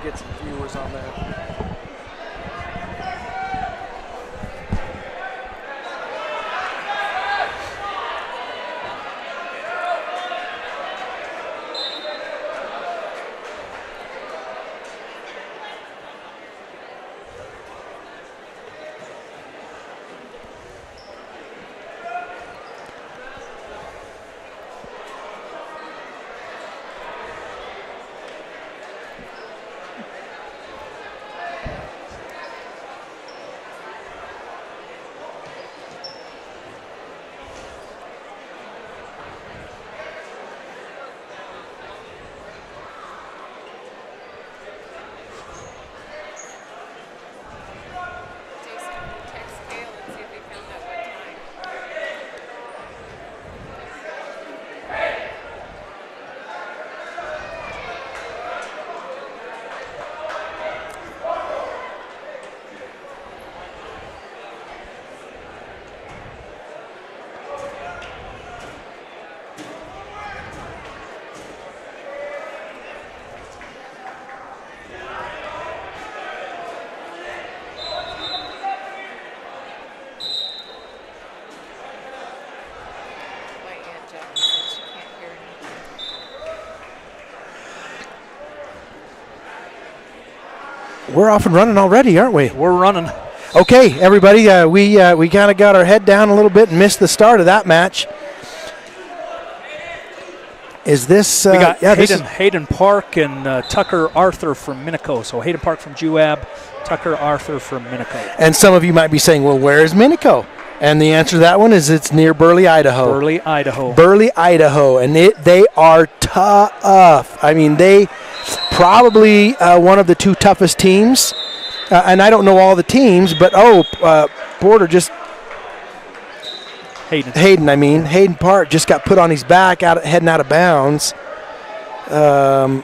get some viewers on there. We're off and running already, aren't we? We're running. Okay, everybody, we kind of got our head down a little bit and missed the start of that match. Is this? We got Hayden Park and Tucker Arthur from Minico. So Hayden Park from Juab, Tucker Arthur from Minico. And some of you might be saying, well, where is Minico? And the answer to that one is it's near Burley, Idaho. Burley, Idaho. And they are tough. I mean, they probably one of the two toughest teams. And I don't know all the teams, but, Porter just – Hayden Park just got put on his back heading out of bounds. But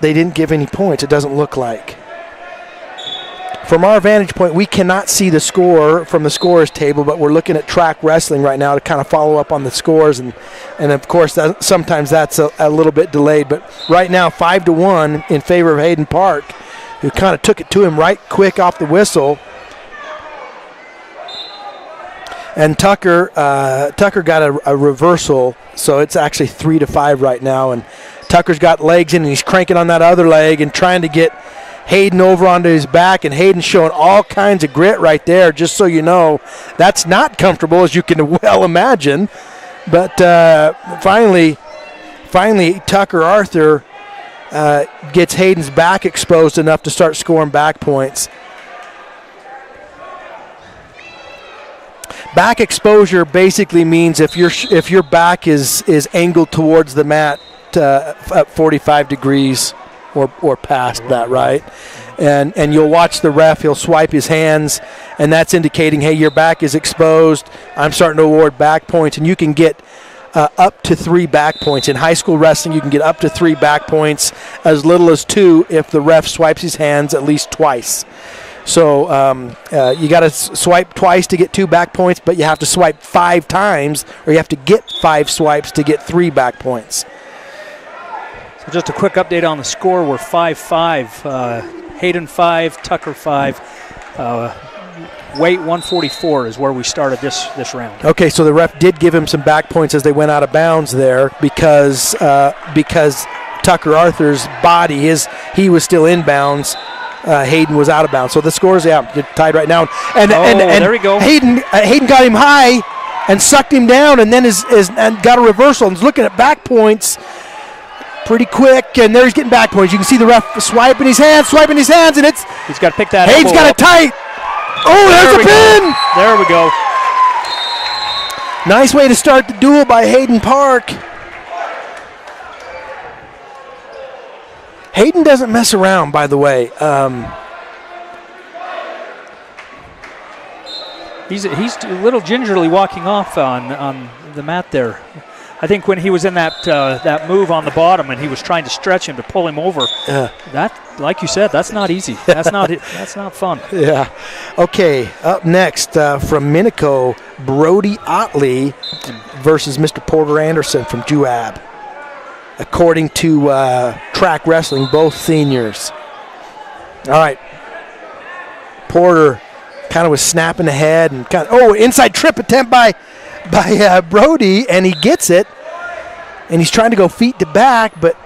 they didn't give any points, it doesn't look like. From our vantage point, we cannot see the score from the scorer's table, but we're looking at track wrestling right now to kind of follow up on the scores. And of course, sometimes that's a little bit delayed. But right now, 5-1 in favor of Hayden Park, who kind of took it to him right quick off the whistle. And Tucker got a reversal, so it's actually 3-5 right now. And Tucker's got legs in, and he's cranking on that other leg and trying to get Hayden over onto his back, and Hayden's showing all kinds of grit right there, just so you know. That's not comfortable, as you can well imagine. But finally, Tucker Arthur gets Hayden's back exposed enough to start scoring back points. Back exposure basically means if your back is angled towards the mat at 45 degrees or past that, right? And you'll watch the ref, he'll swipe his hands, and that's indicating, hey, your back is exposed. I'm starting to award back points, and you can get up to 3 back points. In high school wrestling, you can get up to 3 back points, as little as 2 if the ref swipes his hands at least twice. So you got to swipe twice to get 2 back points, but you have to swipe 5 times, or you have to get 5 swipes to get 3 back points. So just a quick update on the score. We're 5-5. Hayden 5, Tucker 5. Weight 144 is where we started this round. Okay, so the ref did give him some back points as they went out of bounds there because Tucker Arthur's body, he was still in bounds. Hayden was out of bounds. So the scores, tied right now. And there we go. Hayden got him high and sucked him down, and then and got a reversal and is looking at back points pretty quick. And there he's getting back points. You can see the ref swiping his hands, and he's got to pick that. Hayden's got it tight. Oh, there's a pin. There we go. Nice way to start the duel by Hayden Park. Hayden doesn't mess around, by the way. He's a little gingerly walking off on the mat there. I think when he was in that move on the bottom and he was trying to stretch him to pull him over, that, like you said, that's not easy. That's not fun. Yeah. Okay, up next from Minico, Brody Otley versus Mr. Porter Anderson from Juab. according to Track Wrestling, both seniors. All right. Porter kind of was snapping ahead and inside trip attempt by Brody, and he gets it. And he's trying to go feet to back, but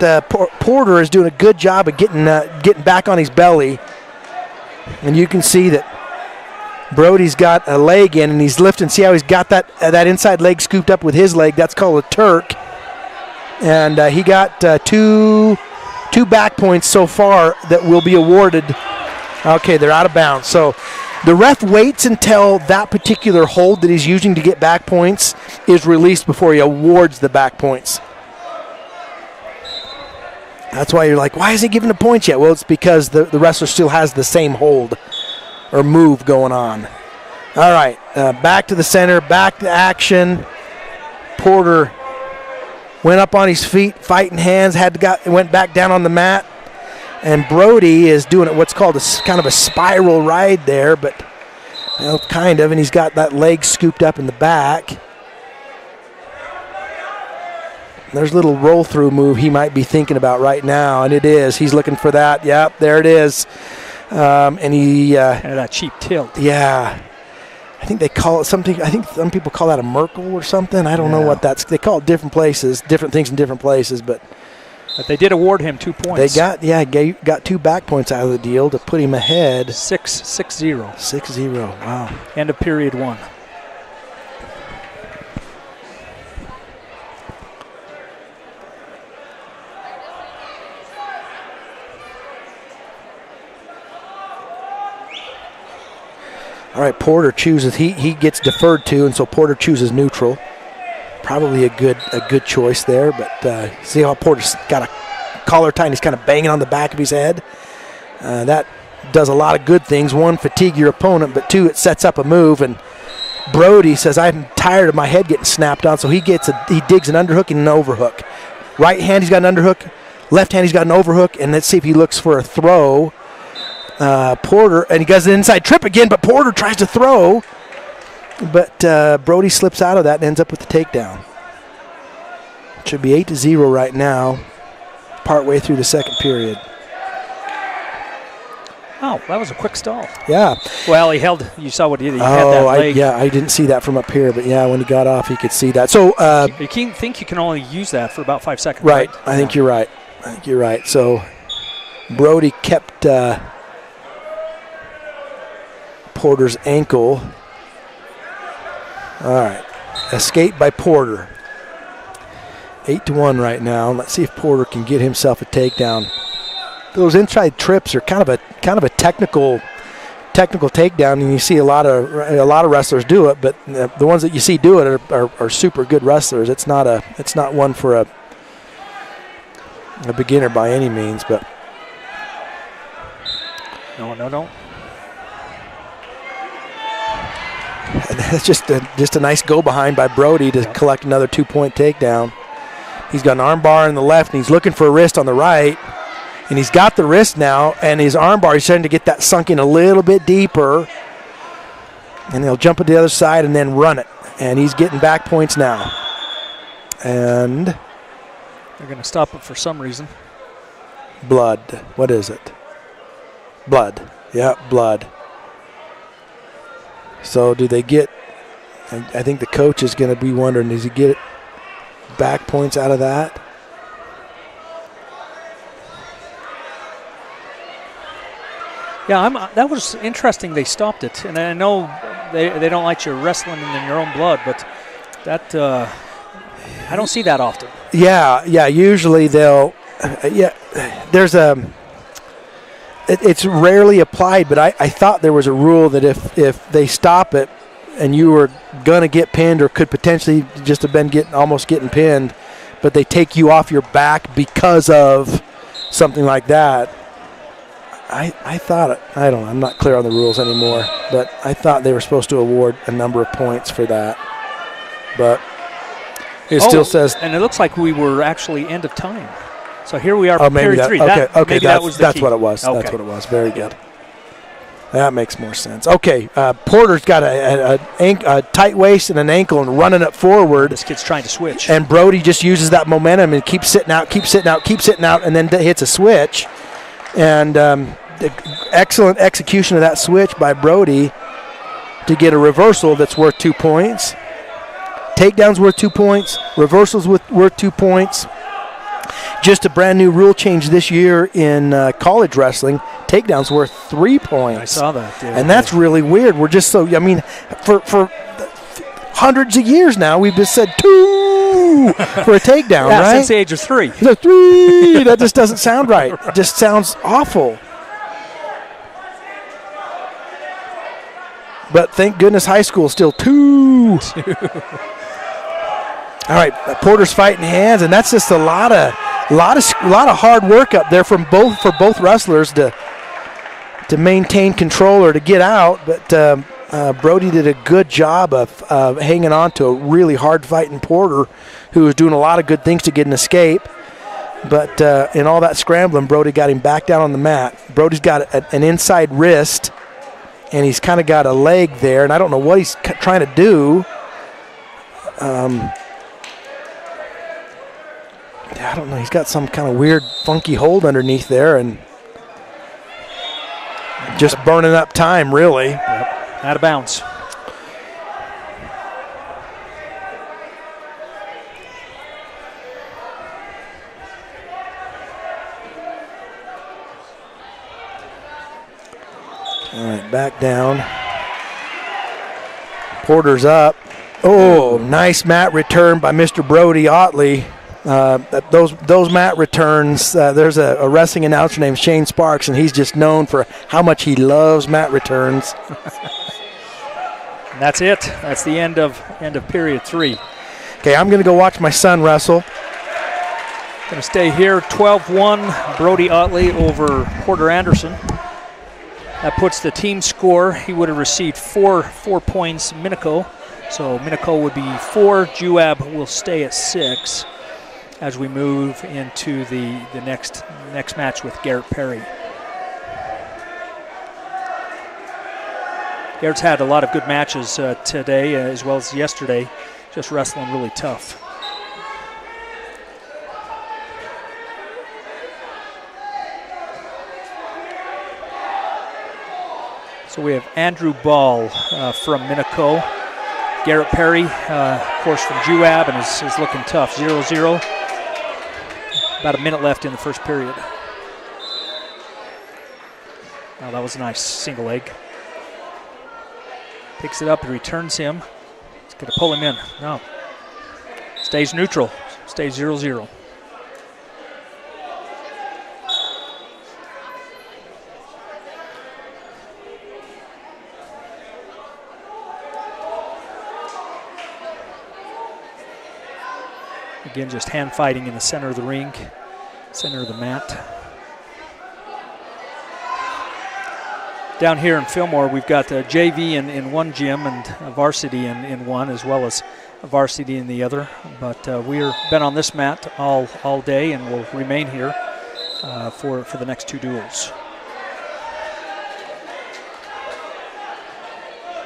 Porter is doing a good job of getting back on his belly. And you can see that Brody's got a leg in, and he's lifting. See how he's got that inside leg scooped up with his leg? That's called a Turk. And he got two back points so far that will be awarded. Okay, they're out of bounds. So the ref waits until that particular hold that he's using to get back points is released before he awards the back points. That's why you're like, why isn't he giving the points yet? Well, it's because the wrestler still has the same hold or move going on. All right, back to the center, back to action. Porter went up on his feet, fighting hands, went back down on the mat. And Brody is doing what's called kind of a spiral ride there, but kind of, and he's got that leg scooped up in the back. There's a little roll-through move he might be thinking about right now, and it is. He's looking for that. Yep, there it is. And he... kind of that cheap tilt. Yeah. I think they call it something. I think some people call that a Merkel or something. I don't know what that's. They call it different things in different places, but they did award him 2 points. They got 2 back points out of the deal to put him ahead. 6-0. 6-0. Wow. End of period 1. All right, Porter chooses. He gets deferred to, and so Porter chooses neutral. Probably a good choice there, but see how Porter's got a collar tie and he's kind of banging on the back of his head. That does a lot of good things. 1, fatigue your opponent, but 2, it sets up a move. And Brody says, I'm tired of my head getting snapped on, so he digs an underhook and an overhook. Right hand, he's got an underhook. Left hand, he's got an overhook, and let's see if he looks for a throw. Porter, and he does an inside trip again, but Porter tries to throw. But Brody slips out of that and ends up with the takedown. It should be 8-0 right now, partway through the second period. Oh, that was a quick stall. Yeah. Well, you saw what he did. He had that leg. I didn't see that from up here, but yeah, when he got off, he could see that. So you think you can only use that for about 5 seconds. Right. I think you're right. So Brody kept Porter's ankle. All right. Escape by Porter. 8-1 right now. Let's see if Porter can get himself a takedown. Those inside trips are kind of a technical takedown, and you see a lot of wrestlers do it. But the ones that you see do it are super good wrestlers. It's not one for a beginner by any means. But no. That's just a nice go behind by Brody to collect another 2-point takedown. He's got an arm bar in the left, and he's looking for a wrist on the right. And he's got the wrist now, and his arm bar, he's starting to get that sunk in a little bit deeper. And he'll jump to the other side and then run it. And he's getting back points now. And they're going to stop it for some reason. Blood. What is it? Blood. Yeah, blood. So do they get, I think the coach is going to be wondering, does he get back points out of that? Yeah, that was interesting. They stopped it, and I know they don't like you wrestling in your own blood, but that I don't see that often. Yeah. Usually they'll. There's a. It's rarely applied, but I thought there was a rule that if they stop it, and you were gonna get pinned or could potentially just have been almost getting pinned, but they take you off your back because of something like that. I thought, I don't know, I'm not clear on the rules anymore, but I thought they were supposed to award a number of points for that. But it still says. And it looks like we were actually end of time. So here we are for maybe period 3. Okay, Maybe that was the that's key. what it was. Okay. That's what it was. Very good. That makes more sense. Okay, Porter's got a tight waist and an ankle and running it forward. This kid's trying to switch. And Brody just uses that momentum and keeps sitting out, and then hits a switch. And the excellent execution of that switch by Brody to get a reversal that's worth 2 points. Takedown's worth 2 points. Reversal's worth 2 points. Just a brand new rule change this year in college wrestling. Takedown's worth 3 points. I saw that. Yeah. And that's really weird. We're just so, for hundreds of years now, we've just said 2 for a takedown, yeah, right? Since the age of 3. He's like, 3. That just doesn't sound right. It just sounds awful. But thank goodness high school is still 2. All right, Porter's fighting hands, and that's just a lot of hard work up there for both wrestlers to maintain control or to get out. But Brody did a good job of hanging on to a really hard fighting Porter, who was doing a lot of good things to get an escape. But in all that scrambling, Brody got him back down on the mat. Brody's got an inside wrist, and he's kind of got a leg there, and I don't know what he's trying to do. I don't know. He's got some kind of weird, funky hold underneath there, and just burning up time, really. Yep. Out of bounds. All right, back down. Porter's up. Oh, nice mat return by Mr. Brody Otley. Those mat returns, there's a wrestling announcer named Shane Sparks, and he's just known for how much he loves mat returns. And that's it. That's the end of period 3. Okay, I'm going to go watch my son wrestle. Going to stay here. 12-1, Brody Otley over Porter Anderson. That puts the team score. He would have received 4 points, Minico. So Minico would be 4. Juab will stay at 6. As we move into the next match with Garrett Perry. Garrett's had a lot of good matches today as well as yesterday, just wrestling really tough. So we have Andrew Ball from Minico. Garrett Perry, of course, from Juab, and is looking tough. 0-0. About a minute left in the first period. Oh, that was a nice single leg. Picks it up and returns him. He's going to pull him in. No. Stays neutral. Stays 0-0. Again, just hand fighting in the center of the ring, center of the mat. Down here in Fillmore, we've got JV in one gym and a varsity in one, as well as a varsity in the other. But we've been on this mat all day and will remain here for the next 2 duels.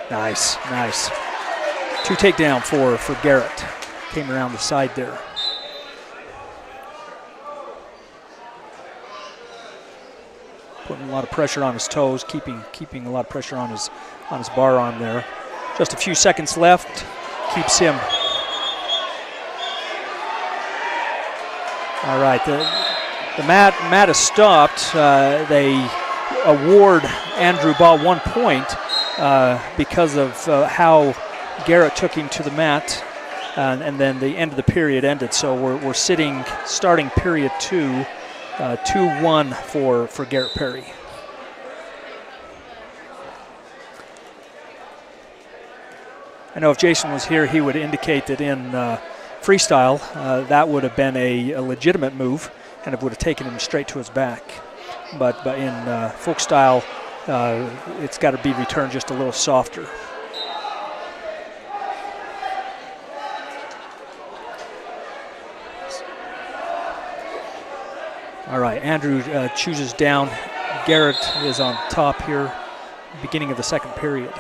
Nice. 2 takedown for Garrett. Came around the side there. Putting a lot of pressure on his toes, keeping a lot of pressure on his bar arm there. Just a few seconds left. Keeps him. All right, the mat is stopped. They award Andrew Ball 1 point because of how Garrett took him to the mat. And then the end of the period ended. So we're starting period 2, 2-1 for Garrett Perry. I know if Jason was here, he would indicate that in freestyle, that would have been a legitimate move, and it would have taken him straight to his back. But in folk style, it's got to be returned just a little softer. All right, Andrew chooses down. Garrett is on top here. beginning of the second period.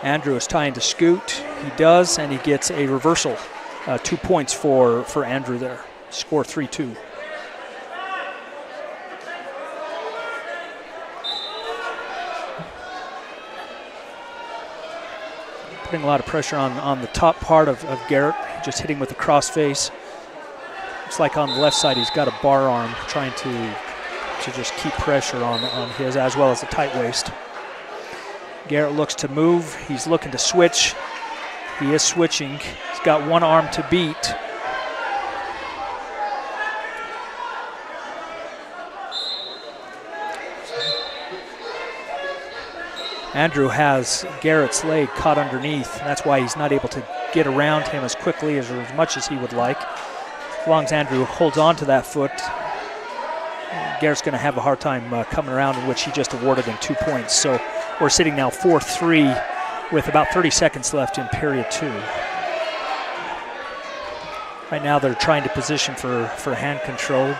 Andrew is trying to scoot. He does, and he gets a reversal. 2 points for Andrew there. Score 3-2. Putting a lot of pressure on the top part of Garrett, just hitting with the cross face. Looks like on the left side he's got a bar arm, trying to just keep pressure on his, as well as the tight waist. Garrett looks to move. He's looking to switch. He is switching. He's got one arm to beat. Andrew has Garrett's leg caught underneath. That's why he's not able to get around him as quickly as much as he would like. As long as Andrew holds on to that foot, Garrett's going to have a hard time coming around, in which he just awarded him 2 points. So we're sitting now 4-3 with about 30 seconds left in period 2. Right now they're trying to position for hand control.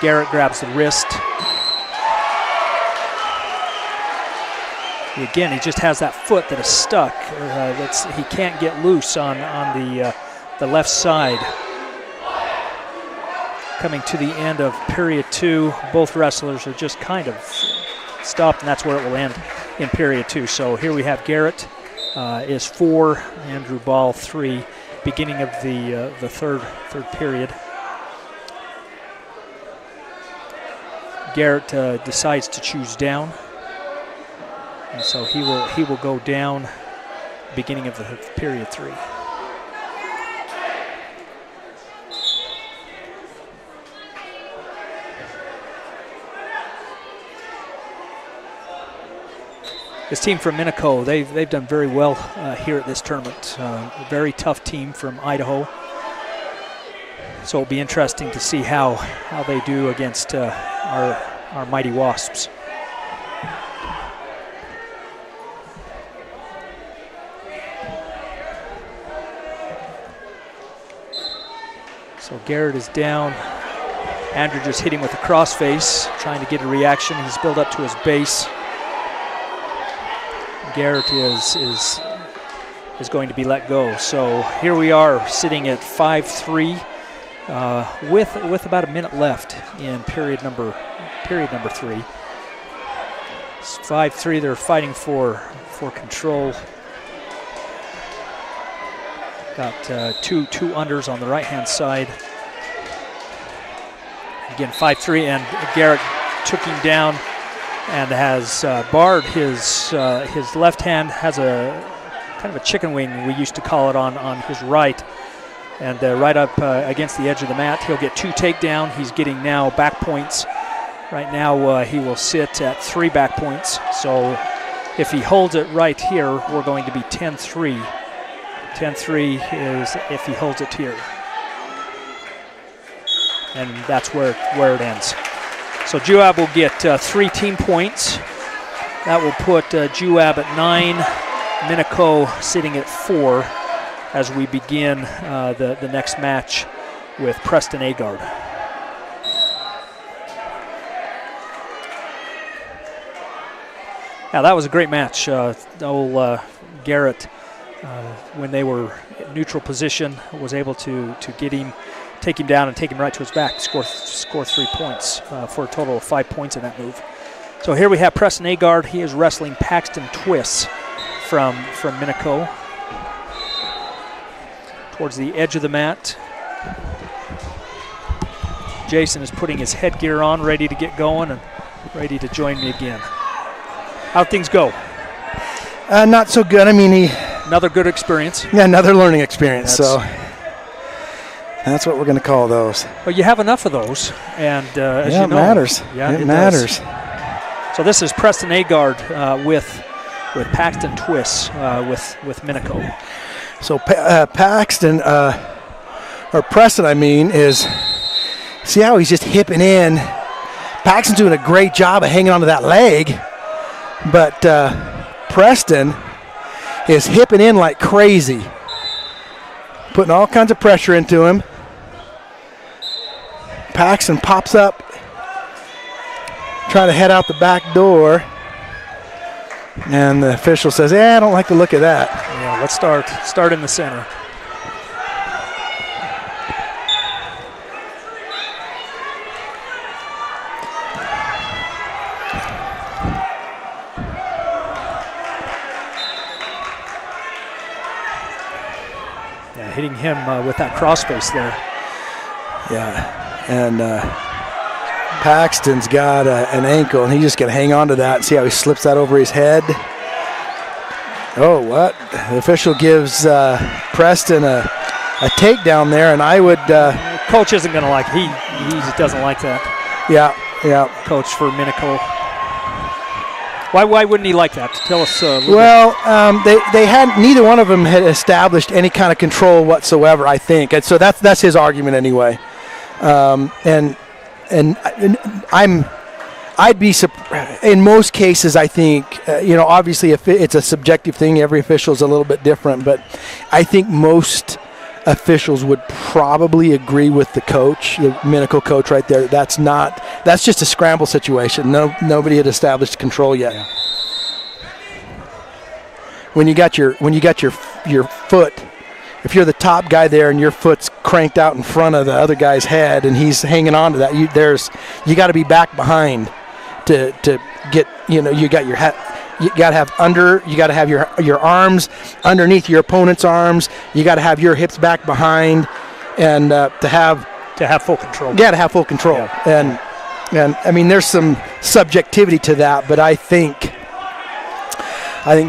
Garrett grabs the wrist. Again, he just has that foot that is stuck. He can't get loose on the left side. Coming to the end of period 2, both wrestlers are just kind of stopped, and that's where it will end in period 2. So here we have Garrett is 4, Andrew Ball 3, beginning of the third period. Garrett decides to choose down. And so he will go down beginning of the period 3. This team from Minico, they've done very well here at this tournament. A very tough team from Idaho. So it'll be interesting to see how they do against our mighty Wasps. So Garrett is down. Andrew just hitting with a crossface, trying to get a reaction. He's built up to his base. Garrett is going to be let go. So here we are sitting at 5-3 with about a minute left in period number 3. It's 5-3. They're fighting for control. Got two unders on the right-hand side. Again, 5-3, and Garrett took him down and has barred his left hand, has a kind of a chicken wing, we used to call it, on his right. And right up against the edge of the mat, he'll get 2 takedown. He's getting now back points. Right now he will sit at 3 back points. So if he holds it right here, we're going to be 10-3. 10-3 is if he holds it here. And that's where it ends. So Juab will get 3 team points. That will put Juab at 9, Minico sitting at 4 as we begin the next match with Preston Agard. Now that was a great match. Garrett, when they were in neutral position, was able to take him down and take him right to his back, score 3 points for a total of 5 points in that move. So here we have Preston Agard. He is wrestling Paxton Twiss from Minico. Towards the edge of the mat. Jason is putting his headgear on, ready to get going and ready to join me again. How'd things go? Not so good. I mean, another good experience. Yeah, another learning experience. That's what we're going to call those. Well, you have enough of those, and as you know, it matters. Yeah, it matters. So this is Preston Agard with Paxton Twiss with Minico. So Paxton, or Preston, I mean, is, see how he's just hipping in. Paxton's doing a great job of hanging onto that leg, but Preston is hipping in like crazy, putting all kinds of pressure into him. Paxton pops up, trying to head out the back door. And the official says, I don't like the look of that. Yeah, let's start in the center. Yeah, hitting him with that crossface there. Yeah, and Paxton's got an ankle, and he's just going to hang on to that and see how he slips that over his head. Oh, what? The official gives Preston a takedown there, and I would... Coach isn't going to like it. He just doesn't like that. Yeah. Coach for Minico. Why wouldn't he like that? Tell us a little bit. They had, neither one of them had established any kind of control whatsoever, I think. And so that's his argument anyway. And I'd be surprised. In most cases, I think, obviously if it's a subjective thing, every official is a little bit different, but I think most officials would probably agree with the coach, the Minico coach right there. That's just a scramble situation. Nobody had established control yet. Yeah. When you got your foot, if you're the top guy there and your foot's cranked out in front of the other guy's head and he's hanging on to that, you got to be back behind to get, you got your head. You got to have your arms underneath your opponent's arms. You got to have your hips back behind, and to have full control. Yeah, to have full control. Yeah. And I mean, there's some subjectivity to that, but I think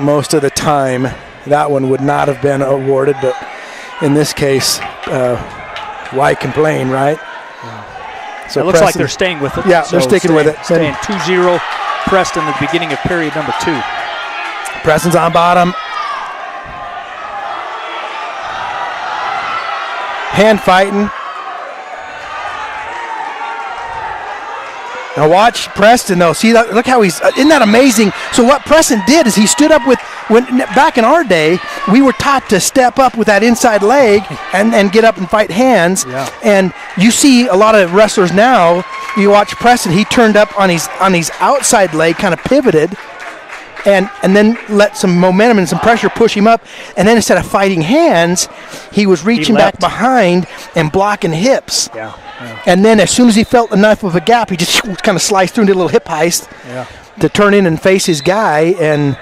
most of the time that one would not have been awarded. But in this case, why complain, right? Yeah. So it looks like they're staying with it. Yeah, they're sticking with it. Staying 2-0. Preston at the beginning of period number 2. Preston's on bottom. Hand fighting. Now watch Preston though. See that? Look how isn't that amazing? So what Preston did is he stood up back in our day, we were taught to step up with that inside leg and get up and fight hands. Yeah. And you see a lot of wrestlers now, you watch Preston, he turned up on his outside leg, kind of pivoted, and then let some momentum and some pressure push him up. And then instead of fighting hands, he was reaching back behind and blocking hips. Yeah. And then as soon as he felt enough of a gap, he just kind of sliced through into a little hip heist to turn in and face his guy and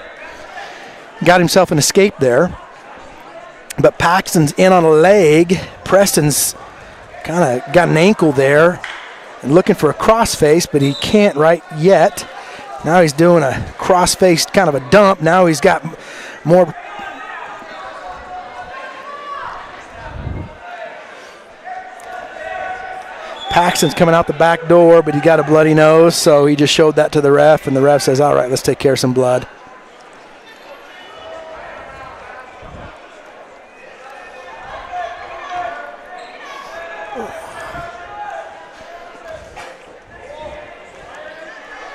got himself an escape there. But Paxton's in on a leg. Preston's kind of got an ankle there and looking for a crossface, but he can't right yet. Now he's doing a cross-faced kind of a dump. Now he's got more. Paxton's coming out the back door, but he got a bloody nose, so he just showed that to the ref, and the ref says, all right, let's take care of some blood.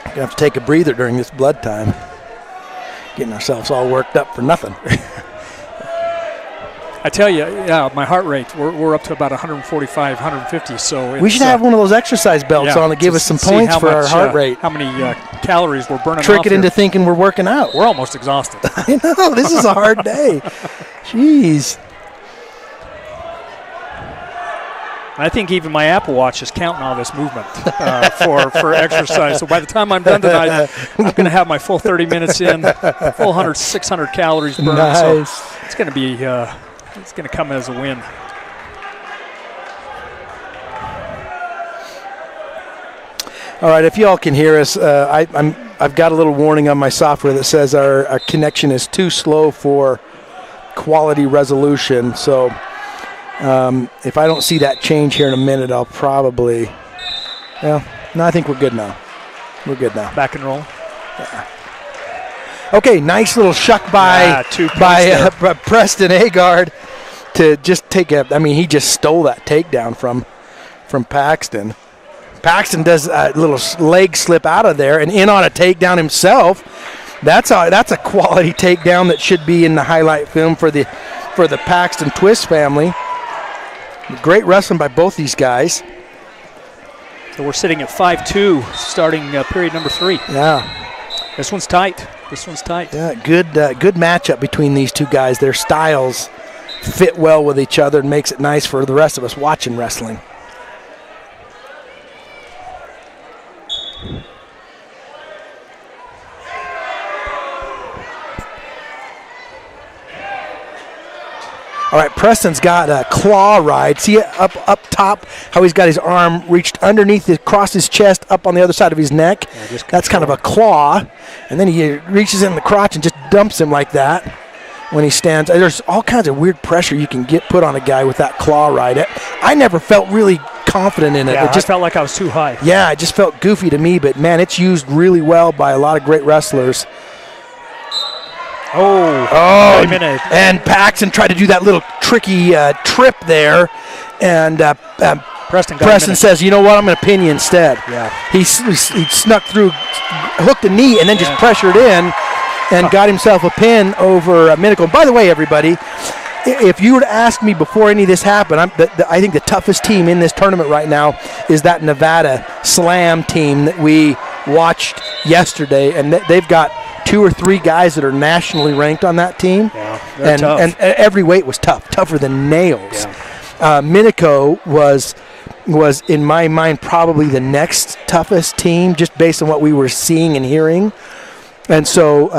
Gonna have to take a breather during this blood time. Getting ourselves all worked up for nothing. I tell you, my heart rate, we're up to about 145, 150. So we should have one of those exercise belts on to give us some points for our heart rate. How many calories we're burning off. Trick it into thinking we're working out. We're almost exhausted. I know, this is a hard day. Jeez. I think even my Apple Watch is counting all this movement for exercise. So by the time I'm done tonight, I'm going to have my full 30 minutes in, full 600 calories burned. Nice. So it's going to be, it's going to come as a win. All right, if y'all can hear us, I've got a little warning on my software that says our connection is too slow for quality resolution. So if I don't see that change here in a minute, I'll probably, no, I think we're good now. We're good now. Back and roll. Yeah. Okay, nice little shuck by Preston Agard to just take he just stole that takedown from Paxton. Paxton does a little leg slip out of there and in on a takedown himself. That's a quality takedown that should be in the highlight film for the Paxton Twist family. Great wrestling by both these guys. So we're sitting at 5-2 starting period number 3. Yeah. This one's tight. This one's tight. Yeah, good matchup between these two guys. Their styles fit well with each other and makes it nice for the rest of us watching wrestling. All right, Preston's got a claw ride. See up top how he's got his arm reached underneath, across his chest, up on the other side of his neck. Yeah, that's kind of a claw. And then he reaches in the crotch and just dumps him like that when he stands. There's all kinds of weird pressure you can get put on a guy with that claw ride. I never felt really confident in it. Yeah, it just felt like I was too high. Yeah, it just felt goofy to me, but man, it's used really well by a lot of great wrestlers. Oh, wait a minute. And Paxton tried to do that little tricky trip there, and Preston says, you know what, I'm going to pin you instead. Yeah. He snuck through, hooked a knee, and then just pressured in and got himself a pin over Minico. By the way, everybody, if you were to ask me before any of this happened, I think the toughest team in this tournament right now is that Nevada Slam team that we watched yesterday, and they've got 2 or 3 guys that are nationally ranked on that team. Yeah, they're tough. And every weight was tougher than nails. Yeah. Minico was in my mind probably the next toughest team, just based on what we were seeing and hearing. And so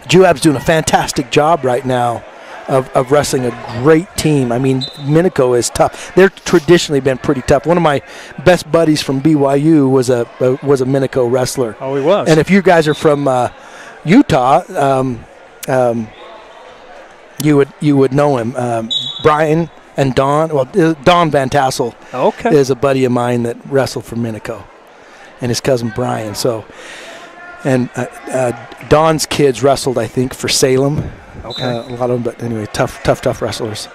Juab's doing a fantastic job right now of wrestling a great team. I mean, Minico is tough. They've traditionally been pretty tough. One of my best buddies from BYU was a Minico wrestler. Oh, he was. And if you guys are from Utah, you would know him. Brian and Don. Well, Don Van Tassel is a buddy of mine that wrestled for Minico, and his cousin Brian. So, and Don's kids wrestled, I think, for Salem. Okay. A lot of them, but anyway, tough wrestlers.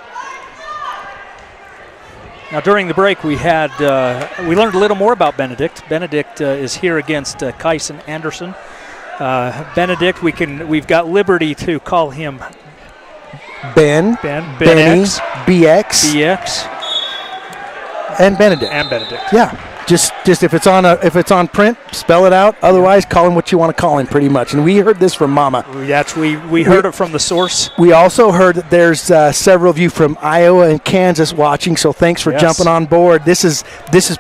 Now, during the break, we learned a little more about Benedict. Benedict is here against Kyson Anderson. Benedict, we've got liberty to call him Benny, X, BX, and Benedict. Yeah. Just if it's on print, spell it out. Otherwise, call him what you want to call him, pretty much. And we heard this from Mama. Yes, we heard it from the source. We also heard that there's several of you from Iowa and Kansas watching. So thanks for jumping on board. This is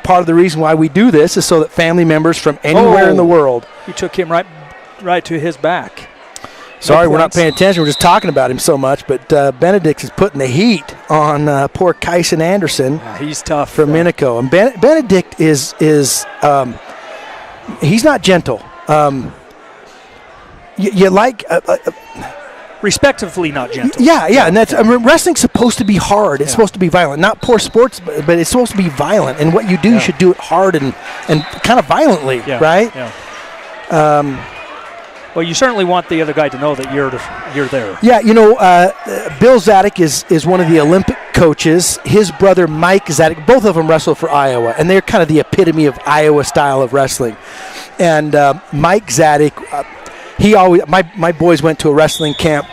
part of the reason why we do this, is so that family members from anywhere in the world. You took him right to his back. Sorry, we're not paying attention. We're just talking about him so much. But Benedict is putting the heat on poor Kyson Anderson. Yeah, he's tough from Minico. And Benedict is he's not gentle. You like respectively not gentle. Yeah, and that's wrestling's supposed to be hard. It's supposed to be violent. Not poor sports, but it's supposed to be violent. And what you do, you should do it hard and kind of violently, right? Yeah. Well, you certainly want the other guy to know that you're there. Yeah, Bill Zadek is one of the Olympic coaches. His brother Mike Zadek, both of them wrestle for Iowa, and they're kind of the epitome of Iowa style of wrestling. And Mike Zadek, my boys went to a wrestling camp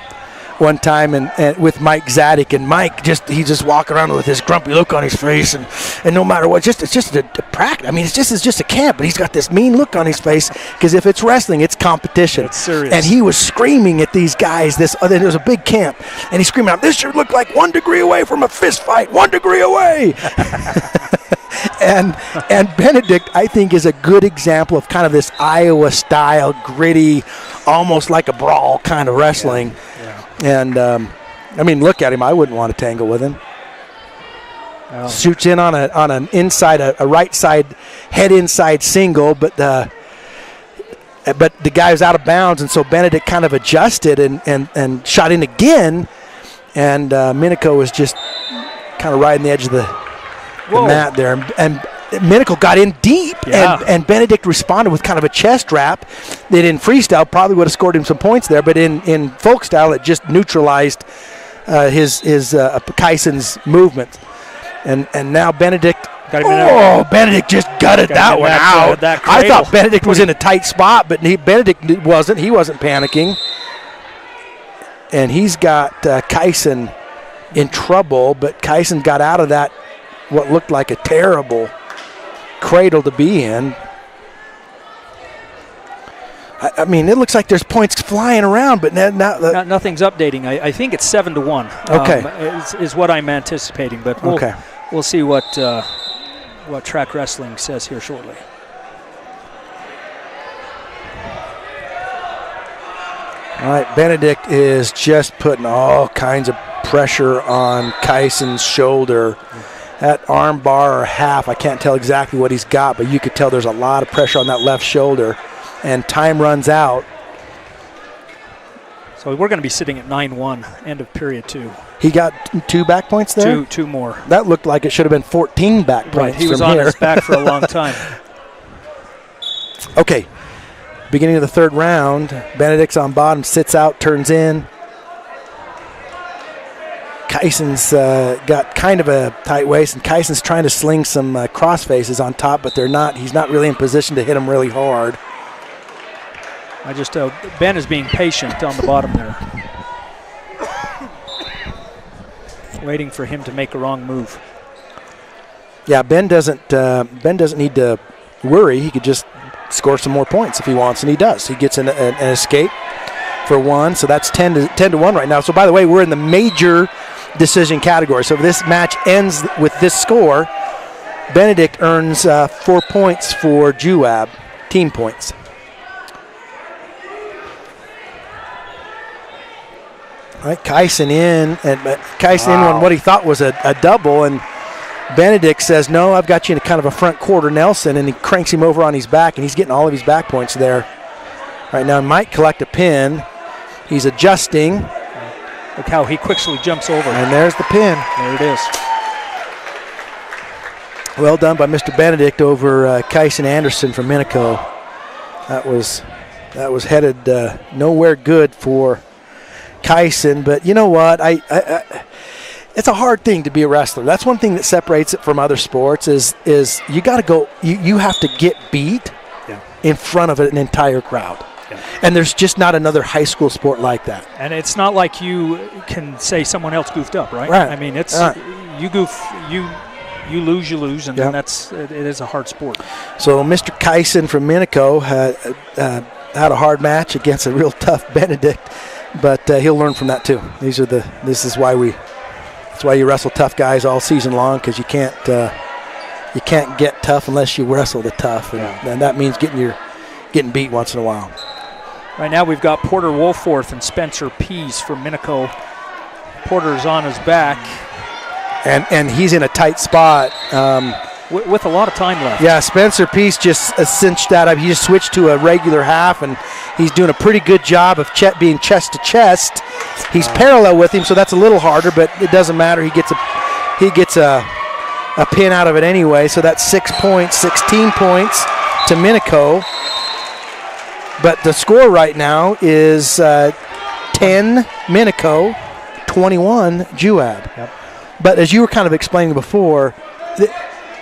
one time and with Mike Zadek, and Mike he's just walking around with this grumpy look on his face, and no matter what, it's just a practice. I mean, it's just a camp, but he's got this mean look on his face, because if it's wrestling, it's competition. It's serious. And he was screaming at these guys. There was a big camp, and he's screaming out, "This should look like 1 degree away from a fist fight. 1 degree away." And Benedict, I think, is a good example of kind of this Iowa style, gritty, almost like a brawl kind of wrestling. And I mean, look at him. I wouldn't want to tangle with him. Oh. Shoots in on an inside, a right side head inside single, but the guy was out of bounds, and so Benedict kind of adjusted and shot in again, and Minico was just kind of riding the edge of the mat there, and Minico got in deep, and Benedict responded with kind of a chest wrap. That in freestyle probably would have scored him some points there, but in folk style it just neutralized his Kyson's movement. And now Benedict. Benedict just gutted that one out. I thought Benedict was in a tight spot, but Benedict wasn't. He wasn't panicking. And he's got Kyson in trouble, but Kyson got out of that, what looked like a terrible cradle to be in. I mean, it looks like there's points flying around, but nothing's updating. I think it's 7-1. Okay, is what I'm anticipating, but we'll see what Track Wrestling says here shortly. All right, Benedict is just putting all kinds of pressure on Kyson's shoulder. That arm bar or half, I can't tell exactly what he's got, but you could tell there's a lot of pressure on that left shoulder, and time runs out. So we're going to be sitting at 9-1, end of period 2. He got 2 back points there? Two more. That looked like it should have been 14 back points. Right, he was on his back for a long time. Okay. Beginning of the third round, Benedict's on bottom, sits out, turns in. Kyson's got kind of a tight waist, and Kyson's trying to sling some cross faces on top, but they're not. He's not really in position to hit them really hard. Ben is being patient on the bottom there, waiting for him to make a wrong move. Yeah, Ben doesn't need to worry. He could just score some more points if he wants, and he does. He gets an escape for 1, so that's 10-1 right now. So, by the way, we're in the major decision category. So if this match ends with this score, Benedict earns 4 points for Juab, team points. All right, Kyson in, and Kyson in on what he thought was a double, and Benedict says, no, I've got you in kind of a front quarter Nelson, and he cranks him over on his back, and he's getting all of his back points there. Right now, he might collect a pin. He's adjusting. Look how he quickly jumps over. And there's the pin. There it is. Well done by Mr. Benedict over Kyson Anderson from Minico. That was headed nowhere good for Kyson, but you know what? It's a hard thing to be a wrestler. That's one thing that separates it from other sports is you got to go. You have to get beat in front of an entire crowd. Yeah. And there's just not another high school sport like that. And it's not like you can say someone else goofed up, right? Right. I mean, it's you goof, you lose, and then it is a hard sport. So Mr. Kyson from Minico had a hard match against a real tough Benedict, but he'll learn from that too. That's why you wrestle tough guys all season long, because you can't get tough unless you wrestle the tough, and that means getting beat once in a while. Right now we've got Porter Wolforth and Spencer Pease from Minico. Porter's on his back. And he's in a tight spot. With a lot of time left. Yeah, Spencer Pease just cinched that up. He just switched to a regular half, and he's doing a pretty good job of being chest to chest. He's parallel with him, so that's a little harder, but it doesn't matter. He gets a pin out of it anyway, so that's 6 points, 16 points to Minico. But the score right now is 10 Minico, 21 Juab. Yep. But as you were kind of explaining before,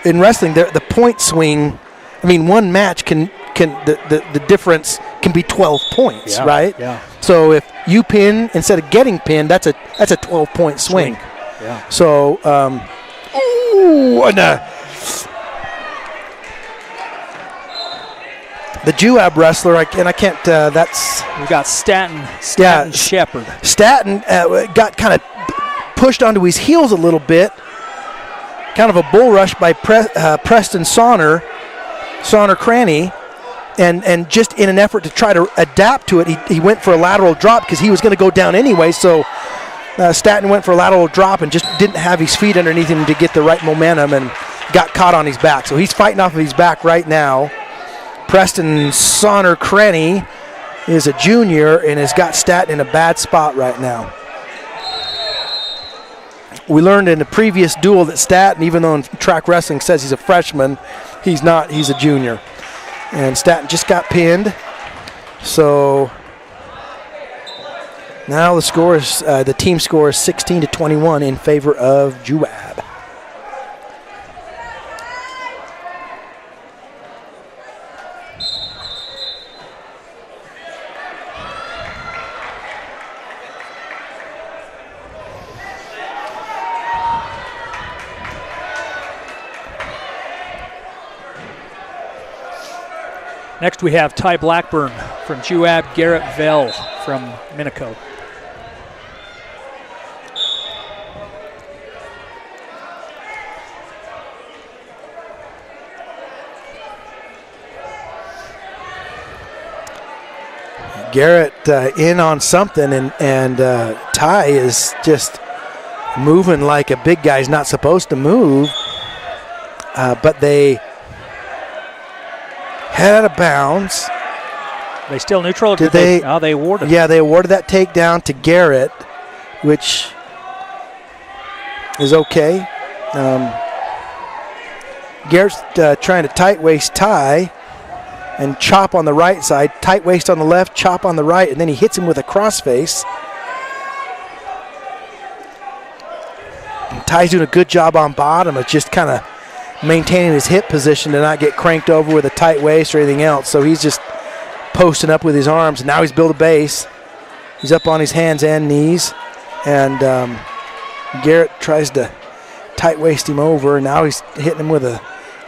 in wrestling, the point swing, I mean, one match the difference can be 12 points, right? Yeah. So if you pin instead of getting pinned, that's a 12-point swing. Yeah. So, the Juab wrestler, I can't. We've got Staten Shepard. Staten got kind of pushed onto his heels a little bit. Kind of a bull rush by Preston Sonner Cranny, and just in an effort to try to adapt to it, he went for a lateral drop because he was going to go down anyway. So Staten went for a lateral drop and just didn't have his feet underneath him to get the right momentum and got caught on his back. So he's fighting off of his back right now. Preston Sonner Cranny is a junior and has got Staten in a bad spot right now. We learned in the previous duel that Staten, even though in track wrestling says he's a freshman, he's not. He's a junior. And Staten just got pinned. So now the team score is 16-21 in favor of Juab. Next we have Ty Blackburn from Juab, Garrett Vell from Minico. Garrett in on something, and Ty is just moving like a big guy's not supposed to move. But they head out of bounds. They still neutral? Or did they? They awarded. Yeah, they awarded that takedown to Garrett, which is okay. Garrett's trying to tight waist Ty and chop on the right side, tight waist on the left, chop on the right, and then he hits him with a crossface. And Ty's doing a good job on bottom of just kind of maintaining his hip position to not get cranked over with a tight waist or anything else. So he's just posting up with his arms. And now he's built a base. He's up on his hands and knees. And Garrett tries to tight waist him over. And now he's hitting him with a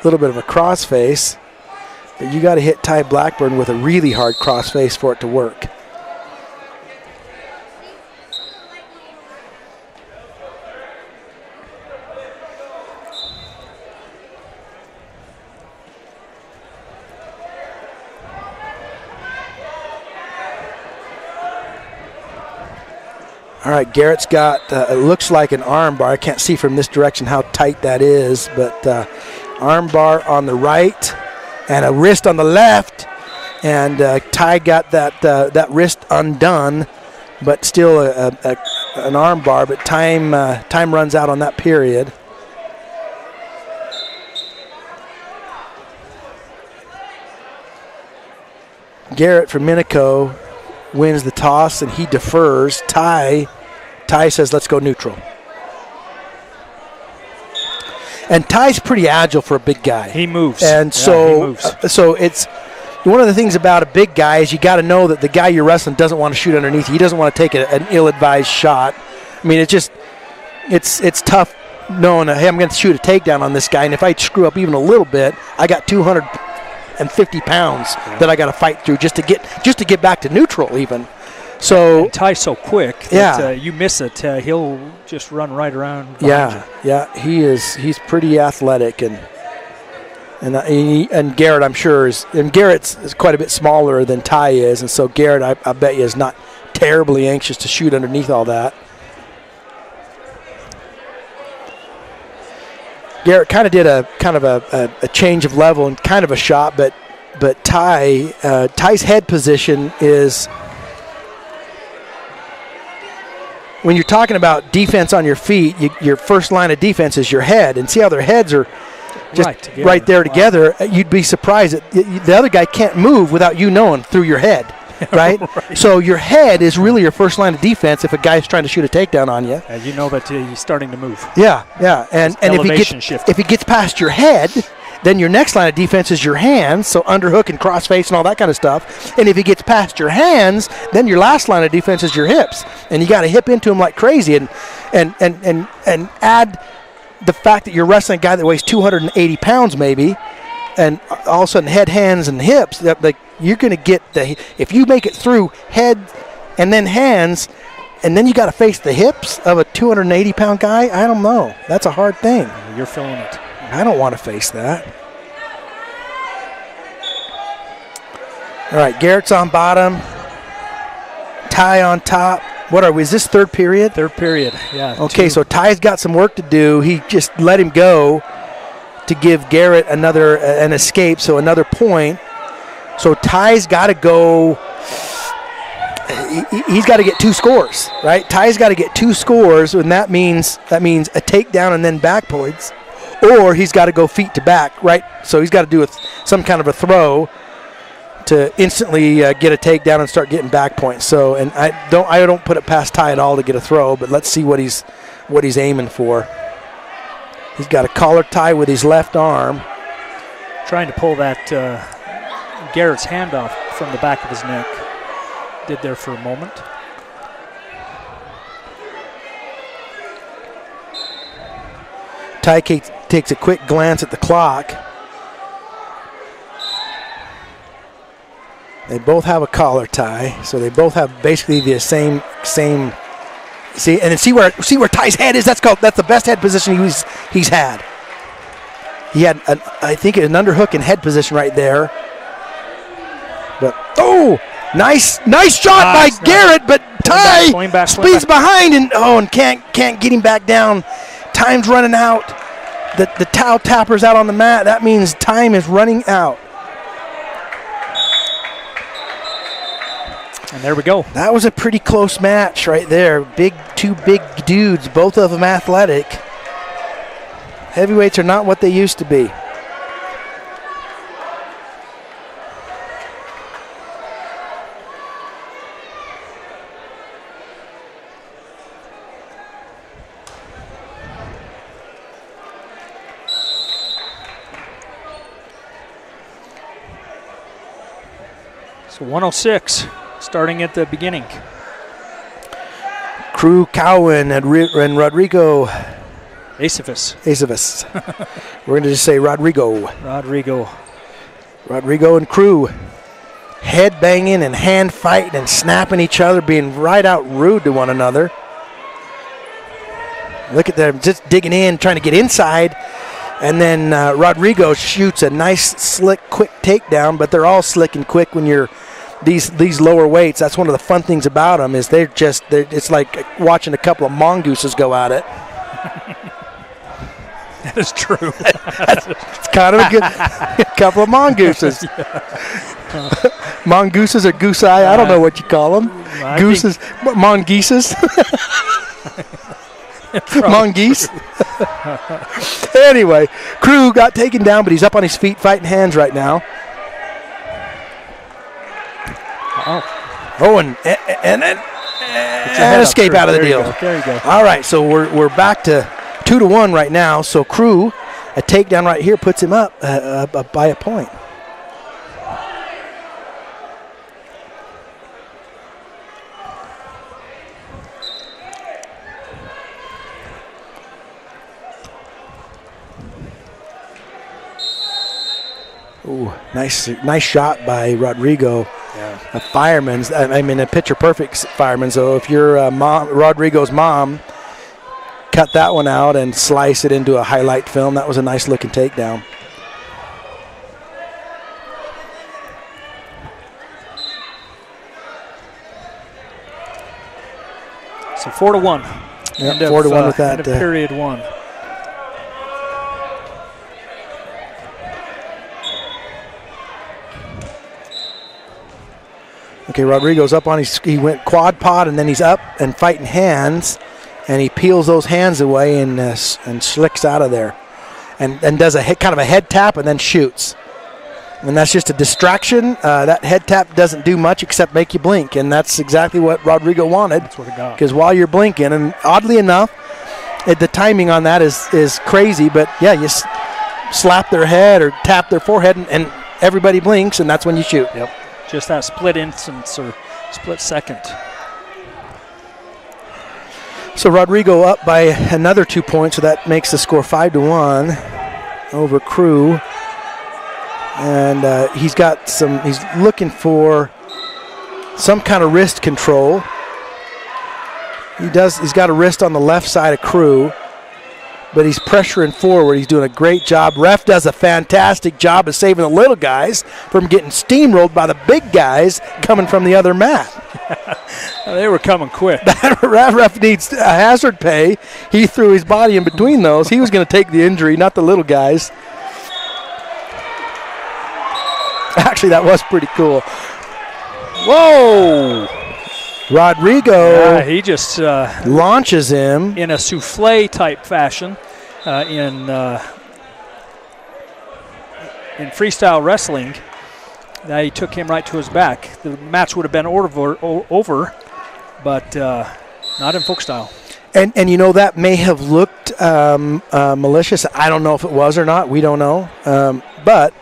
little bit of a crossface. But you got to hit Ty Blackburn with a really hard crossface for it to work. All right, Garrett's got, it looks like an arm bar. I can't see from this direction how tight that is, but arm bar on the right and a wrist on the left. And Ty got that wrist undone, but still an arm bar, but time runs out on that period. Garrett from Minico wins the toss and he defers. Ty says, let's go neutral. And Ty's pretty agile for a big guy. He moves. And so it's one of the things about a big guy is you got to know that the guy you're wrestling doesn't want to shoot underneath. He doesn't want to take an ill-advised shot. I mean, it's tough knowing, hey, I'm going to shoot a takedown on this guy, and if I screw up even a little bit, I got 250 pounds that I got to fight through just to get back to neutral even. So and Ty's so quick that you miss it, he'll just run right around behind you. Yeah, he's pretty athletic and Garrett, I'm sure Garrett's quite a bit smaller than Ty is, and so Garrett, I bet you, is not terribly anxious to shoot underneath all that. Garrett kind of did a change of level and kind of a shot, but Ty's head position is, when you're talking about defense on your feet, your first line of defense is your head, and see how their heads are just right there together. Wow. You'd be surprised that the other guy can't move without you knowing through your head. Right? Right? So your head is really your first line of defense if a guy's trying to shoot a takedown on you. And you know that he's starting to move. Yeah. And if he gets past your head, then your next line of defense is your hands, so underhook and crossface and all that kind of stuff. And if he gets past your hands, then your last line of defense is your hips. And you got to hip into him like crazy and add the fact that you're wrestling a guy that weighs 280 pounds maybe, and all of a sudden head, hands, and hips, like you're going to get if you make it through head and then hands, and then you got to face the hips of a 280-pound guy, I don't know. That's a hard thing. You're feeling it. I don't want to face that. All right, Garrett's on bottom. Ty on top. Is this third period? Third period, yeah. Okay, so Ty's got some work to do. He just let him go to give Garrett an escape, so another point. So Ty's got to go. He's got to get 2 scores, right? Ty's got to get 2 scores, and that means a takedown and then back points, or he's got to go feet to back, right? So he's got to do some kind of a throw to instantly get a takedown and start getting back points. So, and I don't put it past Ty at all to get a throw, but let's see what he's aiming for. He's got a collar tie with his left arm. Trying to pull that Garrett's hand off from the back of his neck. Did there for a moment. Ty takes a quick glance at the clock. They both have a collar tie, so they both have basically the same. See, and then see where Ty's head is. That's the best head position he's had. He had, I think, an underhook and head position right there. But nice shot by Garrett, but Ty speeds behind and can't get him back down. Time's running out. The towel tapper's out on the mat. That means time is running out. And there we go. That was a pretty close match right there. Two big dudes, both of them athletic. Heavyweights are not what they used to be. So 106. Starting at the beginning. Crew Cowan and Rodrigo Acevus. We're going to just say Rodrigo and Crew head banging and hand fighting and snapping each other, being right out rude to one another. Look at them just digging in, trying to get inside. And then Rodrigo shoots a nice, slick, quick takedown, but they're all slick and quick when you're these lower weights. That's one of the fun things about them is it's like watching a couple of mongooses go at it. That is true. It's kind of a good couple of mongooses. Mongooses or goose eye, I don't know what you call them. Gooses, mongooses. Mongoose. Anyway, Crew got taken down, but he's up on his feet fighting hands right now. And escape out of the deal. There you go. All right, so we're back to 2-1 right now. So Crew, a takedown right here puts him up by a point. Ooh, nice shot by Rodrigo. Yeah. A picture-perfect fireman. So if you're Rodrigo's mom, cut that one out and slice it into a highlight film. That was a nice-looking takedown. So 4-1. Yeah, 4-1 with that. End of period one. Okay, Rodrigo's up on he went quad pod and then he's up and fighting hands, and he peels those hands away and slicks out of there, and does kind of a head tap and then shoots, and that's just a distraction. That head tap doesn't do much except make you blink, and that's exactly what Rodrigo wanted. That's what it got. Because while you're blinking, and oddly enough, the timing on that is crazy, but yeah, you slap their head or tap their forehead and everybody blinks, and that's when you shoot. Yep. Just that split instance or split second. So Rodrigo up by another 2 points, so that makes the score 5-1 over Crew. And he's looking for some kind of wrist control. He's got a wrist on the left side of Crew, but he's pressuring forward. He's doing a great job. Ref does a fantastic job of saving the little guys from getting steamrolled by the big guys coming from the other mat. They were coming quick. That ref needs a hazard pay. He threw his body in between those. He was going to take the injury, not the little guys. Actually, that was pretty cool. Whoa! Rodrigo he just launches him in a souffle type fashion in freestyle wrestling. He took him right to his back. The match would have been over, but not in folk style. And that may have looked malicious. I don't know if it was or not. We don't know. But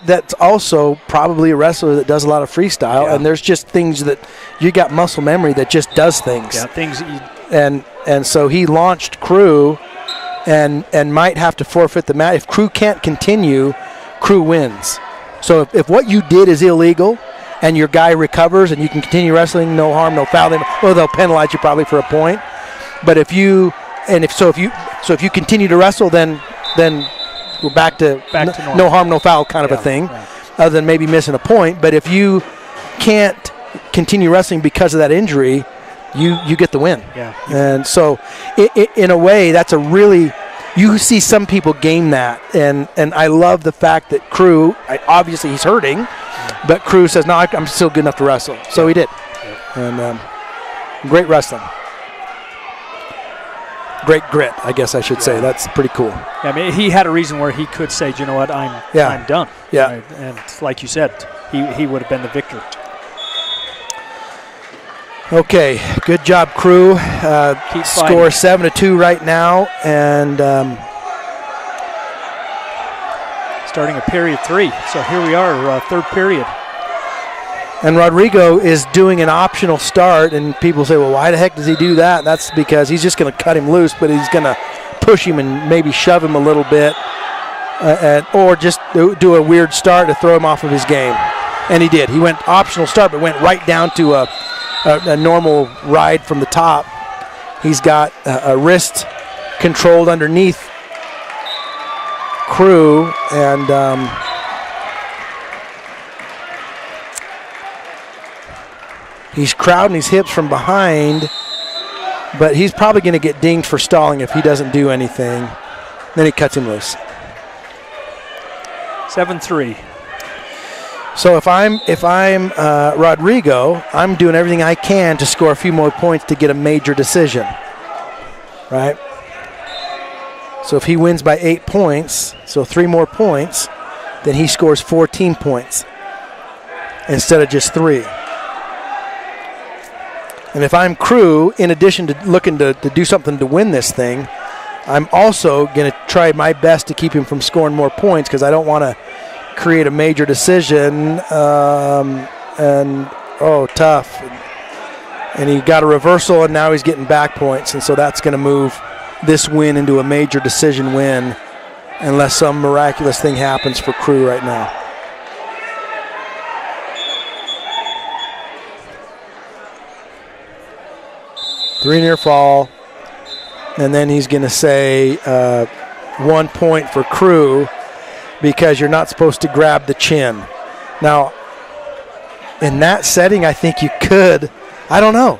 that's also probably a wrestler that does a lot of freestyle, and there's just things that you got muscle memory that just does things. Yeah, things. And so he launched Crew, and might have to forfeit the match. If Crew can't continue, Crew wins. So if what you did is illegal, and your guy recovers and you can continue wrestling, no harm, no foul, well, they'll penalize you probably for a point. But if you continue to wrestle, then we're back to no harm, no foul kind of a thing, right. Other than maybe missing a point. But if you can't continue wrestling because of that injury, you get the win. Yeah. And so in a way, that's a really, you see some people game that, and I love the fact that Crew, obviously he's hurting, but Crew says, no, I'm still good enough to wrestle. So he did. And great wrestling. Great grit, I guess I should say. That's pretty cool. Yeah, I mean, he had a reason where he could say, you know what, I'm done. Yeah. Right? And like you said, he would have been the victor. Okay, good job, Crew. Score 7-2 right now, and starting a period 3. So here we are, third period. And Rodrigo is doing an optional start, and people say, well, why the heck does he do that? And that's because he's just going to cut him loose, but he's going to push him and maybe shove him a little bit, or just do a weird start to throw him off of his game. And he did. He went optional start, but went right down to a normal ride from the top. He's got a wrist controlled underneath Crew, and he's crowding his hips from behind, but he's probably going to get dinged for stalling if he doesn't do anything. Then he cuts him loose. 7-3. So if I'm Rodrigo, I'm doing everything I can to score a few more points to get a major decision, right? So if he wins by 8 points, so 3 more points, then he scores 14 points instead of just 3. And if I'm Crew, in addition to looking to do something to win this thing, I'm also going to try my best to keep him from scoring more points because I don't want to create a major decision. Tough. And he got a reversal, and now he's getting back points. And so that's going to move this win into a major decision win unless some miraculous thing happens for Crew right now. Three near fall, and then he's going to say 1 point for Crew because you're not supposed to grab the chin. Now, in that setting, I think you could. I don't know.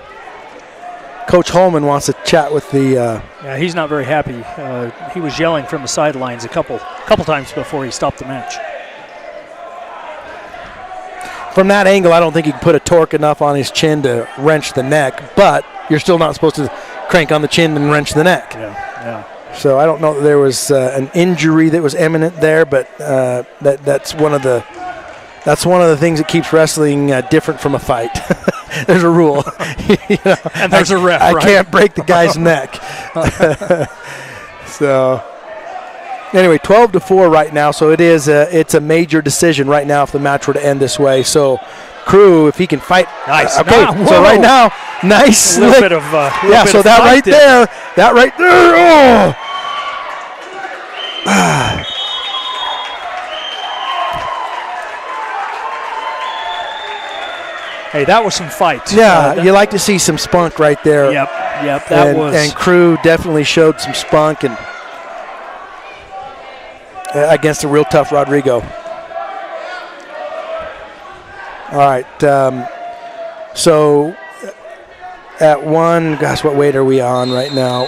Coach Holman wants to chat with the... Yeah, he's not very happy. He was yelling from the sidelines a couple times before he stopped the match. From that angle, I don't think he can put a torque enough on his chin to wrench the neck, but you're still not supposed to crank on the chin and wrench the neck. Yeah. So I don't know that there was an injury that was imminent there, but that's one of the things that keeps wrestling different from a fight. There's a rule. And there's a ref, I can't break the guy's neck. So anyway, 12-4 right now. So it's a major decision right now if the match were to end this way. So Crew, if he can fight. Nice. Okay, so right now, nice. A little bit of so that right there, oh. Hey, that was some fight. Yeah, you like to see some spunk right there. Yep, that was. And Crew definitely showed some spunk and against a real tough Rodrigo. All right, so at what weight are we on right now?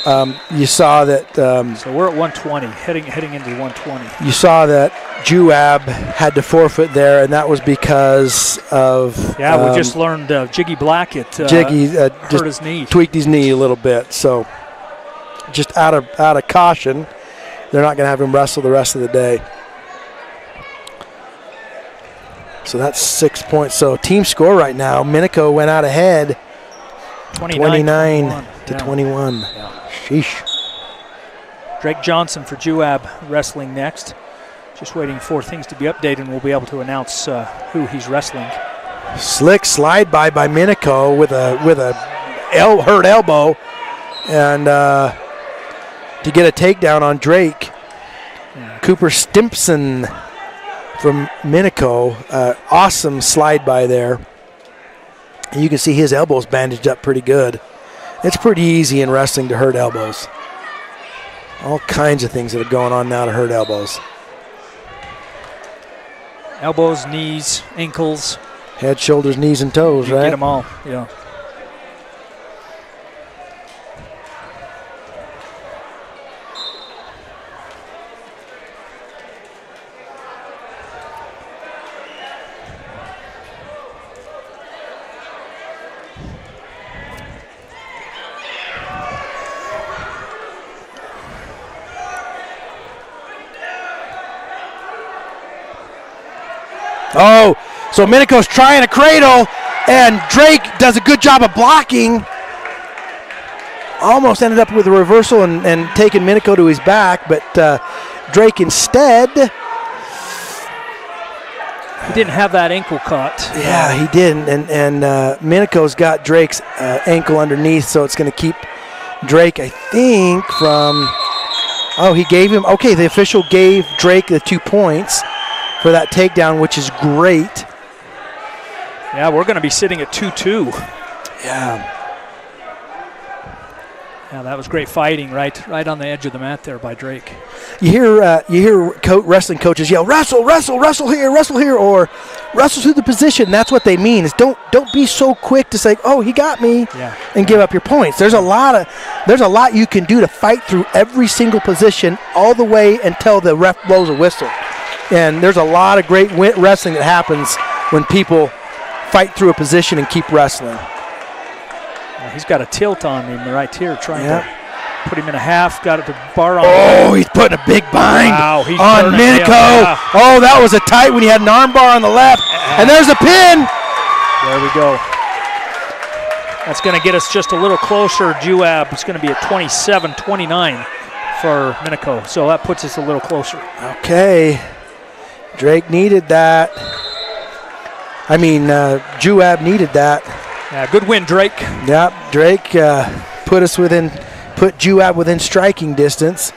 You saw that. So we're at 120, heading into 120. You saw that Juab had to forfeit there, and that was because of. Yeah, we just learned Jiggy Blackett hurt his knee, tweaked his knee a little bit. So just out of caution, they're not going to have him wrestle the rest of the day. So that's 6 points. So team score right now, Minico went out ahead 29 to 21. Yeah. Sheesh. Drake Johnson for Juab Wrestling next. Just waiting for things to be updated, and we'll be able to announce who he's wrestling. Slick slide by Minico with a hurt elbow, and to get a takedown on Drake. Yeah. Cooper Stimpson from Minico. Awesome slide by there. And you can see his elbows bandaged up pretty good. It's pretty easy in wrestling to hurt elbows. All kinds of things that are going on now to hurt elbows. Elbows, knees, ankles. Head, shoulders, knees, and toes, right? Get them all, yeah. Oh, so Minico's trying a cradle, and Drake does a good job of blocking. Almost ended up with a reversal and taking Minico to his back, but Drake instead. He didn't have that ankle caught. Yeah, he didn't, and Minico's got Drake's ankle underneath, so it's going to keep Drake, I think, from. Oh, he gave him. Okay, the official gave Drake the 2 points for that takedown, which is great. Yeah, we're going to be sitting at 2-2. Yeah. Yeah, that was great fighting right on the edge of the mat there by Drake. You hear wrestling coaches yell, "Wrestle, wrestle, wrestle here," or "Wrestle through the position." That's what they mean. Is don't be so quick to say, "Oh, he got me," and give up your points. There's a lot you can do to fight through every single position all the way until the ref blows a whistle. And there's a lot of great wrestling that happens when people fight through a position and keep wrestling. He's got a tilt on him right here, trying to put him in a half. Got it to bar on. Oh, he's putting a big bind on Minico. Yeah. Oh, that was a tight when he had an arm bar on the left. And there's a pin. There we go. That's going to get us just a little closer. Juab is going to be at 27-29 for Minico. So that puts us a little closer. Okay. Drake needed that. Juab needed that. Yeah, good win, Drake. Yep, Drake put Juab within striking distance.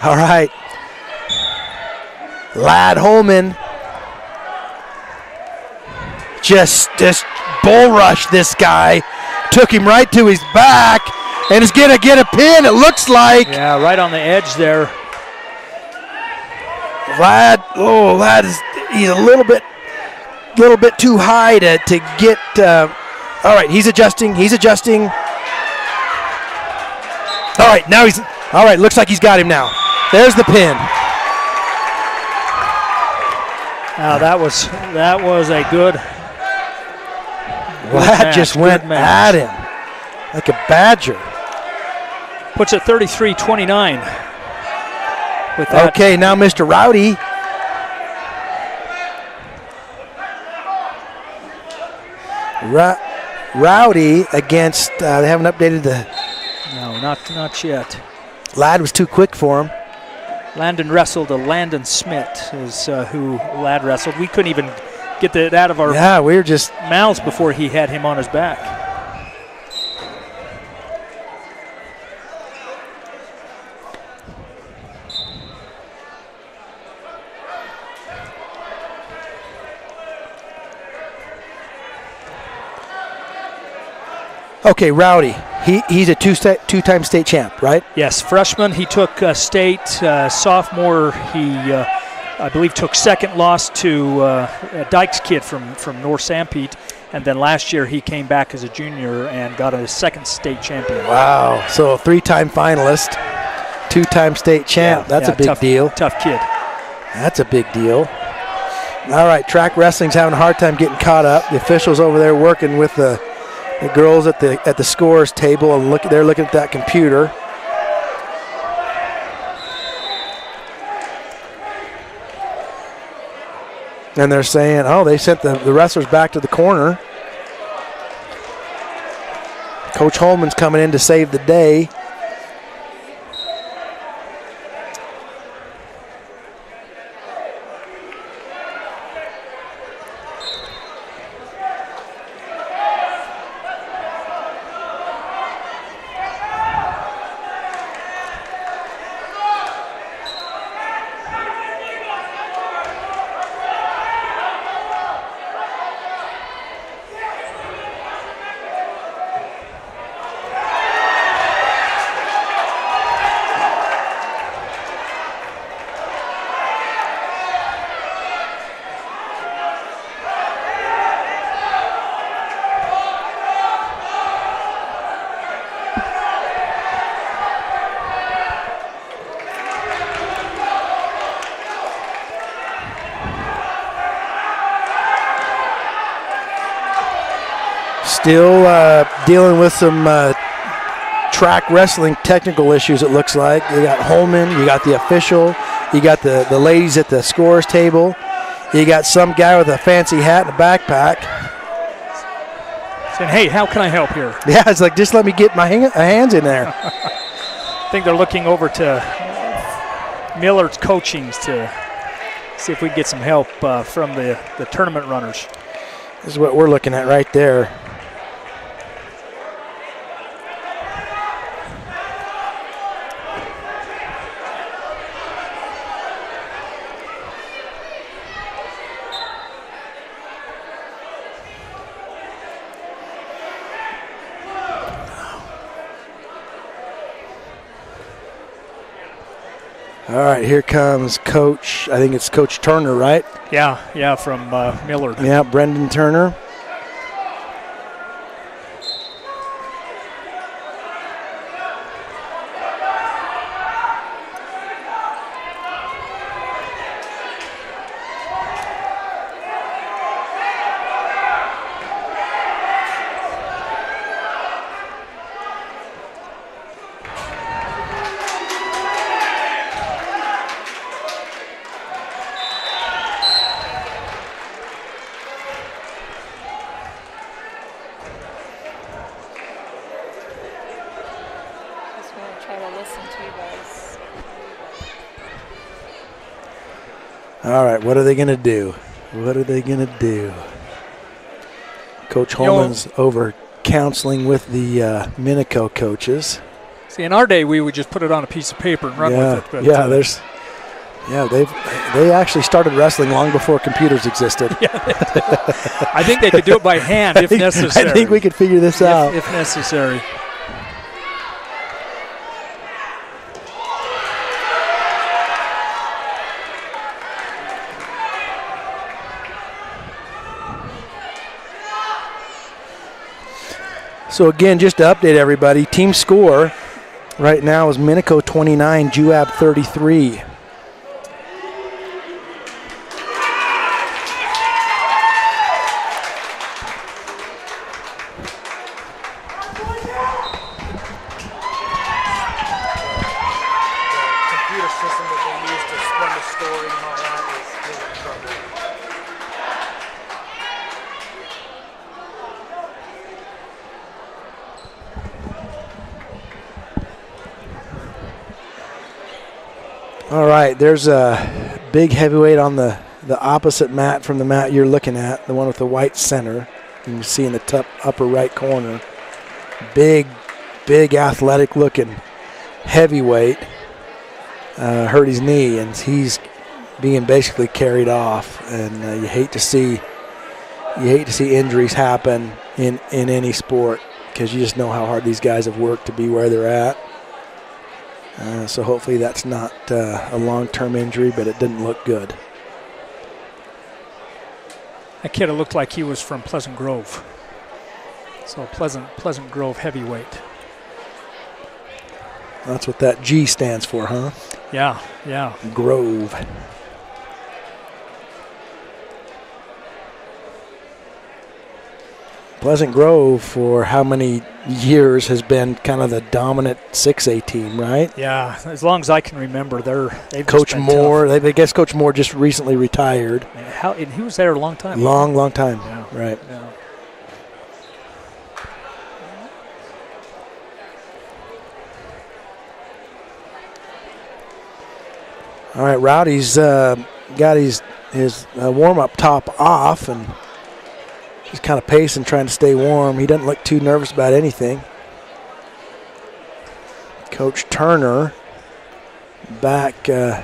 All right. Lad Holman just bull rushed this guy, took him right to his back, and is going to get a pin, it looks like. Yeah, right on the edge there. Lad he's a little bit too high to get. All right, he's adjusting. All right, now he's. All right, looks like he's got him now. There's the pin. That was a good. Lad just went at him like a badger. Puts it 33-29. With that. Okay, now Mr. Rowdy. Rowdy against, they haven't updated the. No, not yet. Lad was too quick for him. Landon wrestled Landon Smith is who Lad wrestled. We couldn't even get that out of our we were just mouths before he had him on his back. Okay, Rowdy. He's a two-time state champ, right? Yes, freshman. He took state. Sophomore, he I believe took second, lost to Dyke's kid from North Sanpete, and then last year he came back as a junior and got a second state champion. Wow! So a three-time finalist, two-time state champ. That's a big deal. Tough kid. That's a big deal. All right, track wrestling's having a hard time getting caught up. The officials over there working with the girls at the scores table, and they're looking at that computer. And they're saying, oh, they sent the wrestlers back to the corner. Coach Holman's coming in to save the day. Still dealing with some track wrestling technical issues, it looks like. You got Holman, you got the official, you got the ladies at the scores table, you got some guy with a fancy hat and a backpack. Saying, hey, how can I help here? Yeah, it's like, just let me get my hands in there. I think they're looking over to Millard's coachings to see if we can get some help from the tournament runners. This is what we're looking at right there. All right, here comes Coach, I think it's Coach Turner, right? Yeah, from Millard. Yeah, Brendan Turner. All right, what are they going to do? What are they going to do? Coach Holman's over counseling with the Minico coaches. See, in our day, we would just put it on a piece of paper and run with it. But, they actually started wrestling long before computers existed. I think they could do it by hand if necessary. I think we could figure this out. If necessary. So again, just to update everybody, team score right now is Minico 29, Juab 33. All right, there's a big heavyweight on the opposite mat from the mat you're looking at, the one with the white center. You can see in the top upper right corner. Big athletic-looking heavyweight. Hurt his knee, and he's being basically carried off. And you hate to see injuries happen in any sport, because you just know how hard these guys have worked to be where they're at. So hopefully that's not a long-term injury, but it didn't look good. That kid looked like he was from Pleasant Grove. So Pleasant Grove heavyweight. That's what that G stands for, huh? Yeah. Grove. Pleasant Grove for how many years has been kind of the dominant 6A team, right? Yeah, as long as I can remember, they've Coach Moore, I guess Coach Moore just recently retired. And he was there a long time. Long time, yeah. Right. Yeah. All right, Rowdy's got his warm-up top off, and he's kind of pacing, trying to stay warm. He doesn't look too nervous about anything. Coach Turner back. No,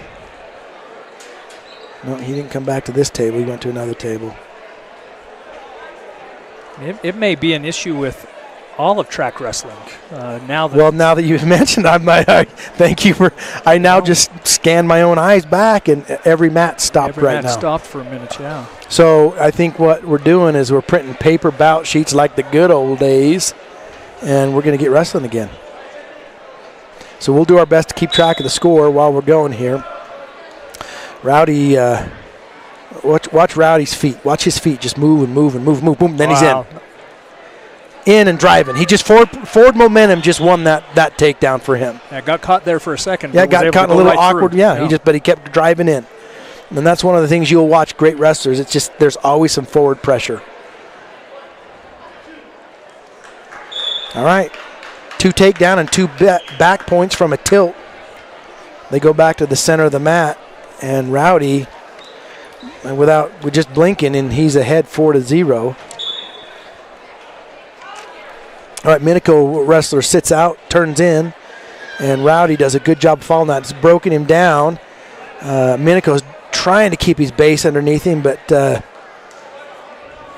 he didn't come back to this table. He went to another table. It may be an issue with all of track wrestling. Now that you've mentioned, thank you for. I now just scanned my own eyes back, and every mat stopped right now. Every mat stopped for a minute, yeah. So I think what we're doing is we're printing paper bout sheets like the good old days, and we're going to get wrestling again. So we'll do our best to keep track of the score while we're going here. Rowdy, watch Rowdy's feet. Watch his feet just move and move and move, boom. Then he's in. in and driving. He just forward momentum just won that takedown for him. Yeah, got caught there for a second. Yeah, got caught in a little awkward. Yeah, but he kept driving in. And that's one of the things you'll watch great wrestlers. It's just there's always some forward pressure. All right. 2 takedown and 2 back points from a tilt. They go back to the center of the mat, and Rowdy, with just blinking, and he's ahead 4-0. All right, Minico wrestler sits out, turns in, and Rowdy does a good job following that. It's broken him down. Minico's trying to keep his base underneath him, but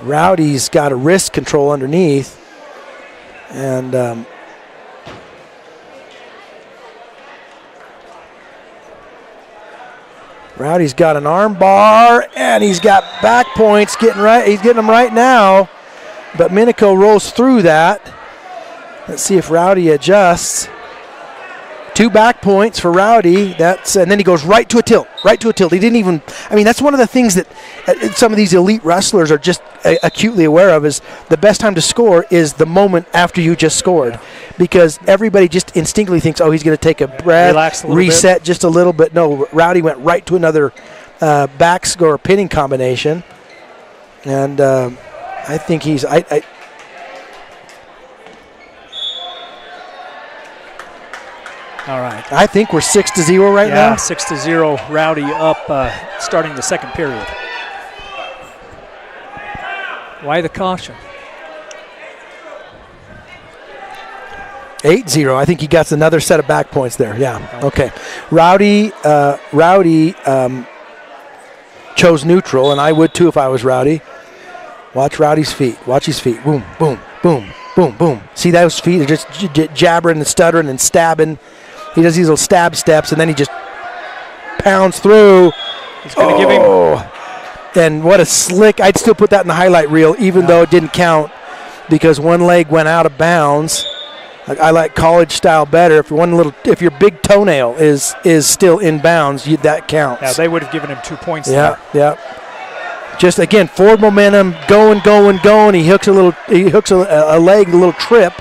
Rowdy's got a wrist control underneath, and Rowdy's got an arm bar, and he's got back points. He's getting them right now, but Minico rolls through that. Let's see if Rowdy adjusts. 2 back points for Rowdy. And then he goes right to a tilt. He didn't even. I mean, that's one of the things that some of these elite wrestlers are just acutely aware of. Is the best time to score is the moment after you just scored, because everybody just instinctively thinks, oh, he's going to take a breath, reset just a little bit. No, Rowdy went right to another back score pinning combination, and I think he's. All right. I think we're 6-0 right now. Yeah, 6-0. Rowdy up, starting the second period. Why the caution? 8-0. I think he got another set of back points there. Yeah. Okay. Rowdy chose neutral, and I would too if I was Rowdy. Watch Rowdy's feet. Watch his feet. Boom, boom, boom, boom, boom. See those feet are just jabbering and stuttering and stabbing. He does these little stab steps, and then he just pounds through. He's going to give him. And what a slick. I'd still put that in the highlight reel, even though it didn't count, because one leg went out of bounds. I like college style better. If your big toenail is still in bounds, that counts. Yeah, they would have given him 2 points there. Yeah. Just again, forward momentum, going. He hooks a leg, a little trip,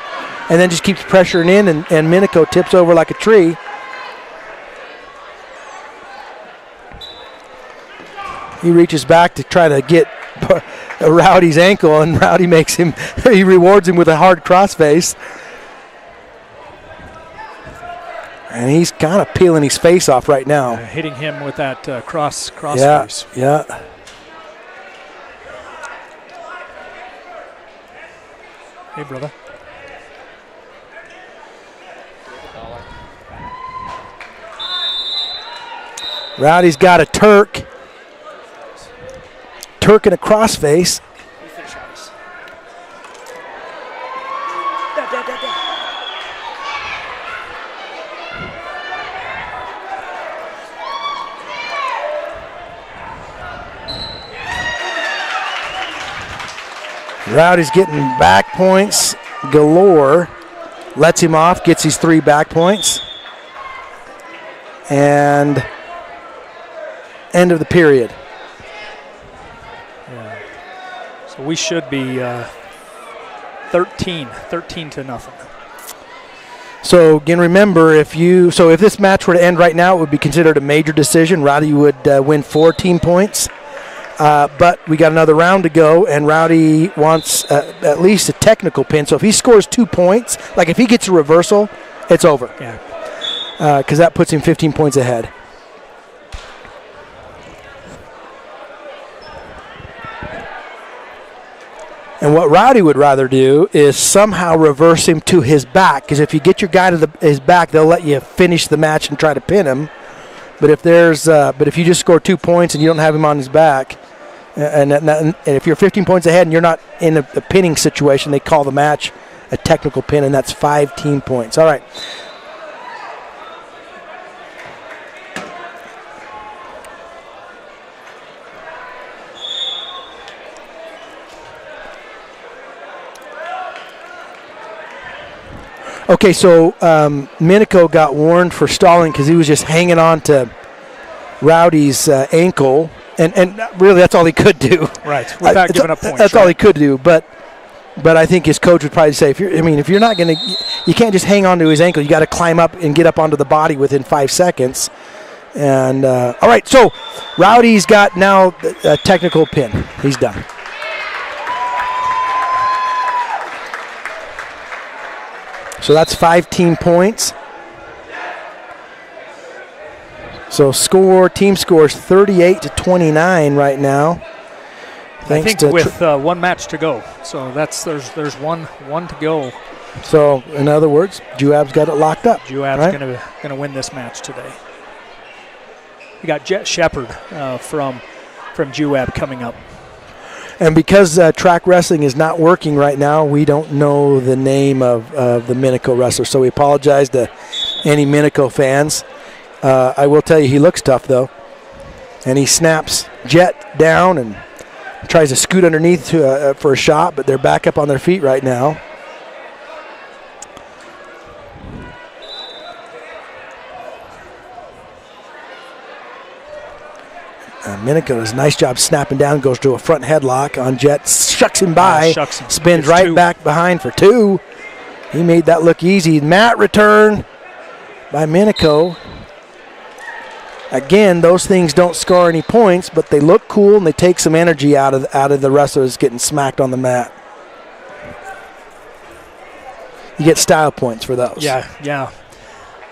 and then just keeps pressuring in, and Minico tips over like a tree. He reaches back to try to get Rowdy's ankle, and Rowdy he rewards him with a hard crossface. And he's kind of peeling his face off right now. Hitting him with that crossface. Yeah. Hey, brother. Rowdy's got a Turk and a crossface. Rowdy's getting back points galore. Lets him off, gets his 3 back points. And end of the period. Yeah. So we should be 13 to nothing. So again, remember, if this match were to end right now, it would be considered a major decision. Rowdy would win 4 team points. But we got another round to go, and Rowdy wants at least a technical pin. So if he scores 2 points, like if he gets a reversal, it's over. Yeah. Because that puts him 15 points ahead. And what Rowdy would rather do is somehow reverse him to his back, because if you get your guy to his back, they'll let you finish the match and try to pin him. But if if you just score 2 points and you don't have him on his back, and if you're 15 points ahead and you're not in a pinning situation, they call the match a technical pin, and that's 5 team points. All right. Okay, so Minico got warned for stalling because he was just hanging on to Rowdy's ankle, and really that's all he could do. Right, without giving up points. That's all he could do, but But I think his coach would probably say, if you're not going to, you can't just hang on to his ankle. You got to climb up and get up onto the body within 5 seconds. And all right, so Rowdy's got now a technical pin. He's done. So that's 5 team points. So team scores 38-29 right now. I think with one match to go. So there's one to go. So in other words, Juab's got it locked up. Juab's gonna win this match today. We got Jet Shepard from Juab coming up. And because track wrestling is not working right now, we don't know the name of the Minico wrestler. So we apologize to any Minico fans. I will tell you, he looks tough, though. And he snaps Jet down and tries to scoot underneath for a shot, but they're back up on their feet right now. Minico does a nice job snapping down, goes to a front headlock on Jet, shucks him by, spins right back behind for 2. He made that look easy. Mat return by Minico. Again, those things don't score any points, but they look cool and they take some energy out of the wrestlers getting smacked on the mat. You get style points for those. Yeah.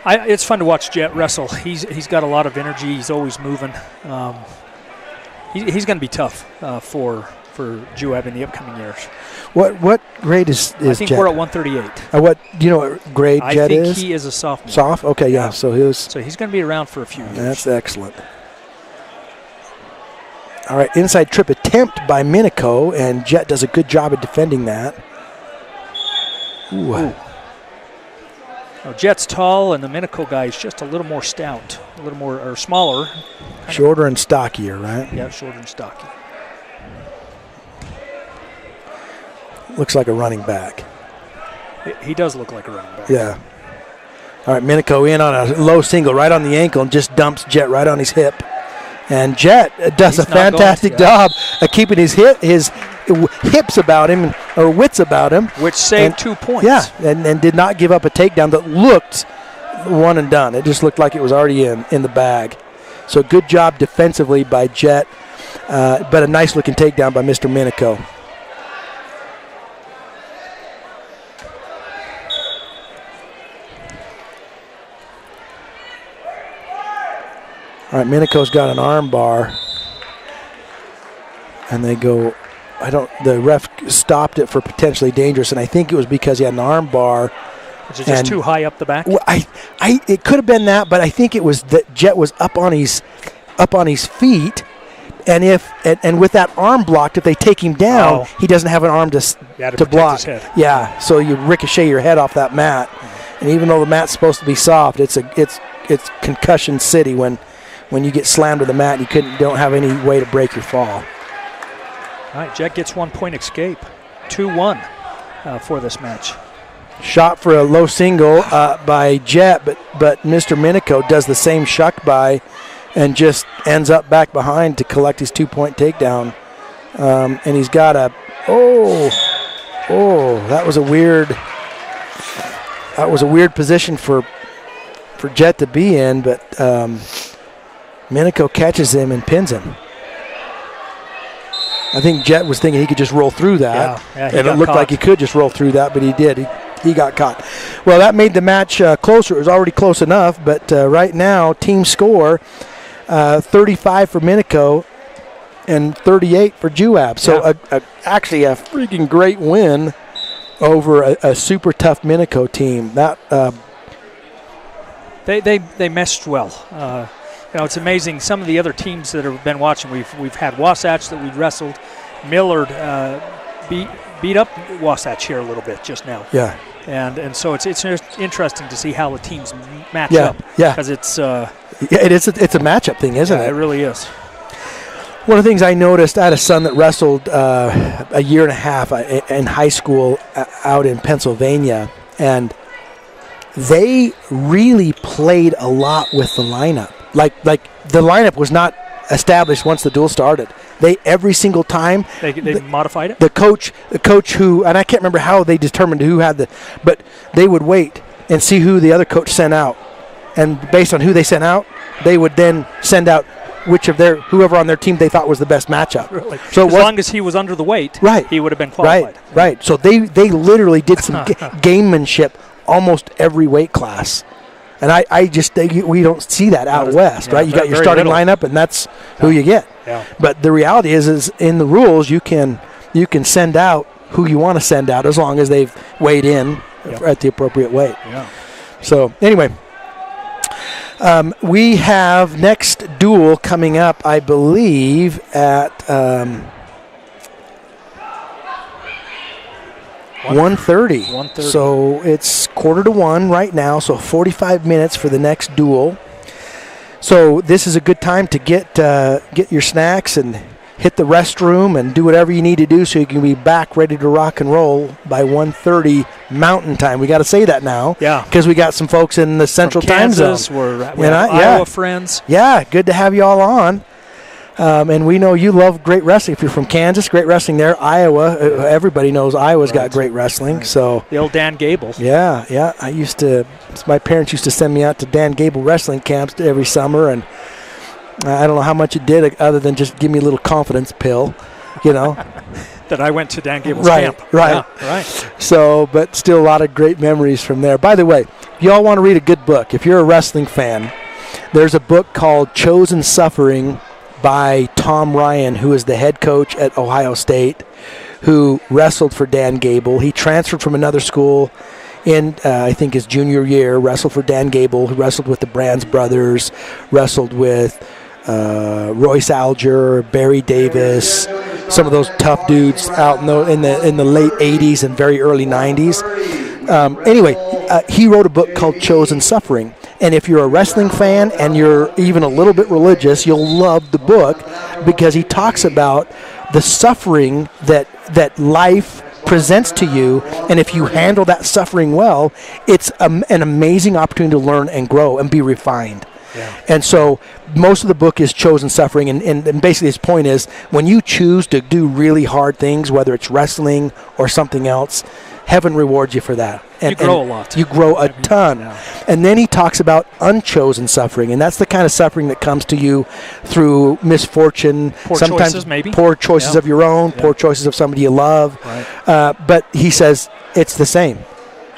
It's fun to watch Jet wrestle. He's got a lot of energy. He's always moving. He's going to be tough for Juab in the upcoming years. What grade is I think Jet? We're at 138. Do you know what grade Jet is? I think he is a sophomore. Soft? Okay, yeah. So he's going to be around for a few years. That's excellent. All right, inside trip attempt by Minico, and Jet does a good job of defending that. Ooh. Now Jet's tall, and the Minico guy is just a little more stout, a little more or smaller. Shorter and stockier, right? Yeah, shorter and stocky. Looks like a running back. He does look like a running back. Yeah. All right, Minico in on a low single right on the ankle and just dumps Jet right on his hip. And Jet does a fantastic job of keeping his hips about him, or wits about him. Which saved 2 points. Yeah, and did not give up a takedown that looked one and done. It just looked like it was already in the bag. So good job defensively by Jet, but a nice-looking takedown by Mr. Minico. All right, Minico's got an arm bar, and they go. The ref stopped it for potentially dangerous, and I think it was because he had an arm bar. Was it just too high up the back? Well, it could have been that, but I think it was that Jet was up on his feet, and with that arm blocked, if they take him down, he doesn't have an arm to block. His head. Yeah, so you ricochet your head off that mat, and even though the mat's supposed to be soft, it's concussion city when you get slammed to the mat and you don't have any way to break your fall. All right, Jet gets 1 point escape. 2-1 for this match. Shot for a low single by Jet, but Mr. Minico does the same shuck by and just ends up back behind to collect his 2 point takedown. And he's got that was a weird position for Jet to be in, but Minico catches him and pins him. I think Jet was thinking he could just roll through that. Yeah, and it looked like he could just roll through that, but he did. He got caught. Well, that made the match closer. It was already close enough, but right now, team score, 35 for Minico and 38 for Juab. So actually a freaking great win over a super tough Minico team. That They meshed well. It's amazing. Some of the other teams that have been watching, we've had Wasatch that we wrestled. Millard beat up Wasatch here a little bit just now. Yeah. And so it's interesting to see how the teams match up. Yeah. Because it's it's a matchup thing, isn't it? It really is. One of the things I noticed, I had a son that wrestled a year and a half in high school out in Pennsylvania, and they really played a lot with the lineup. Like the lineup was not established once the duel started. They every single time They modified it? the coach who, and I can't remember how they determined who had but they would wait and see who the other coach sent out, and based on who they sent out, they would then send out whoever on their team they thought was the best matchup. Really? So as long as he was under the weight, right, he would have been qualified. Right. So they literally did some gamemanship almost every weight class. And we don't see that out west, right? You got your starting lineup, and that's who you get. Yeah. But the reality is in the rules, you can send out who you want to send out as long as they've weighed in at the appropriate weight. Yeah. So anyway, we have next duel coming up, I believe, at 1:30. 1:30. So it's 1:45 right now, so 45 minutes for the next duel. So this is a good time to get your snacks and hit the restroom and do whatever you need to do so you can be back ready to rock and roll by 1:30 Mountain Time. We got to say that now, because we got some folks in the Central Time Zone. We have Iowa friends. Yeah, good to have you all on. And we know you love great wrestling. If you're from Kansas, great wrestling there. Iowa, everybody knows Iowa's got great wrestling. Right. So the old Dan Gable. Yeah. My parents used to send me out to Dan Gable wrestling camps every summer, and I don't know how much it did other than just give me a little confidence pill, That I went to Dan Gable's camp. Right. Yeah, right. So, but still a lot of great memories from there. By the way, if you all want to read a good book, if you're a wrestling fan, there's a book called Chosen Suffering by Tom Ryan, who is the head coach at Ohio State, who wrestled for Dan Gable. He transferred from another school in, I think, his junior year, wrestled for Dan Gable, who wrestled with the Brands brothers, wrestled with Royce Alger, Barry Davis, some of those tough dudes out in the late 80s and very early 90s. Anyway, he wrote a book called Chosen Suffering. And if you're a wrestling fan and you're even a little bit religious, you'll love the book because he talks about the suffering that life presents to you. And if you handle that suffering well, it's an amazing opportunity to learn and grow and be refined. Yeah. And so most of the book is Chosen Suffering, and basically his point is when you choose to do really hard things, whether it's wrestling or something else, heaven rewards you for that. And, you grow a lot. You grow a ton. Yeah. And then he talks about unchosen suffering, and that's the kind of suffering that comes to you through misfortune, sometimes choices, maybe. Poor choices of your own, poor choices of somebody you love. Right. But he says it's the same.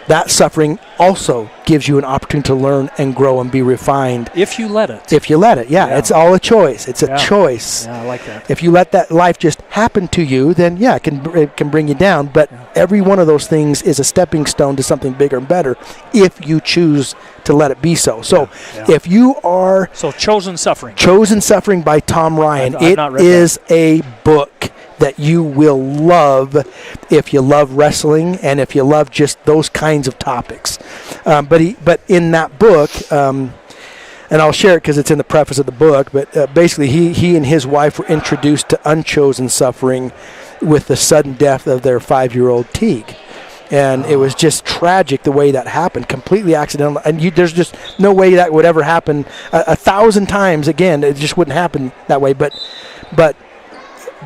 That suffering also gives you an opportunity to learn and grow and be refined. If you let it. Yeah. It's all a choice. It's a choice. Yeah, I like that. If you let that life just happen to you, then it can bring you down. But every one of those things is a stepping stone to something bigger and better if you choose to let it be so. So if you are... So Chosen Suffering. Chosen Suffering by Tom Ryan. It is a book that you will love if you love wrestling and if you love just those kinds of topics. But in that book, and I'll share it because it's in the preface of the book, but basically he and his wife were introduced to unchosen suffering with the sudden death of their 5-year-old Teague. And it was just tragic the way that happened, completely accidental. And there's just no way that would ever happen 1,000 times again. It just wouldn't happen that way. But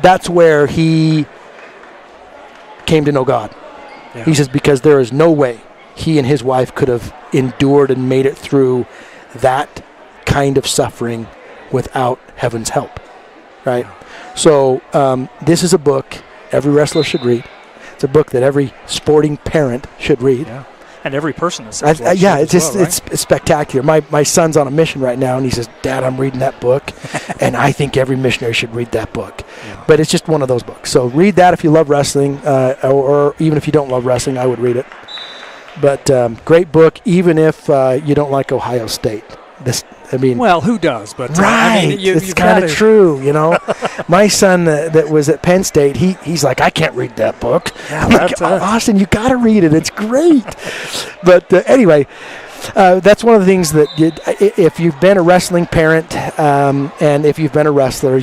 that's where he came to know God. Yeah. He says because there is no way he and his wife could have endured and made it through that kind of suffering without heaven's help, right? Yeah. So this is a book every wrestler should read. It's a book that every sporting parent should read. Yeah. And every person is. It's spectacular. My son's on a mission right now, and he says, "Dad, I'm reading that book," and I think every missionary should read that book. Yeah. But it's just one of those books. So read that if you love wrestling, or even if you don't love wrestling, I would read it. But great book, even if you don't like Ohio State. Well, who does? But right, it's kind of true, My son that was at Penn State, he's like, I can't read that book. Yeah, I'm like, Austin, you got to read it. It's great. But anyway, that's one of the things that if you've been a wrestling parent and if you've been a wrestler,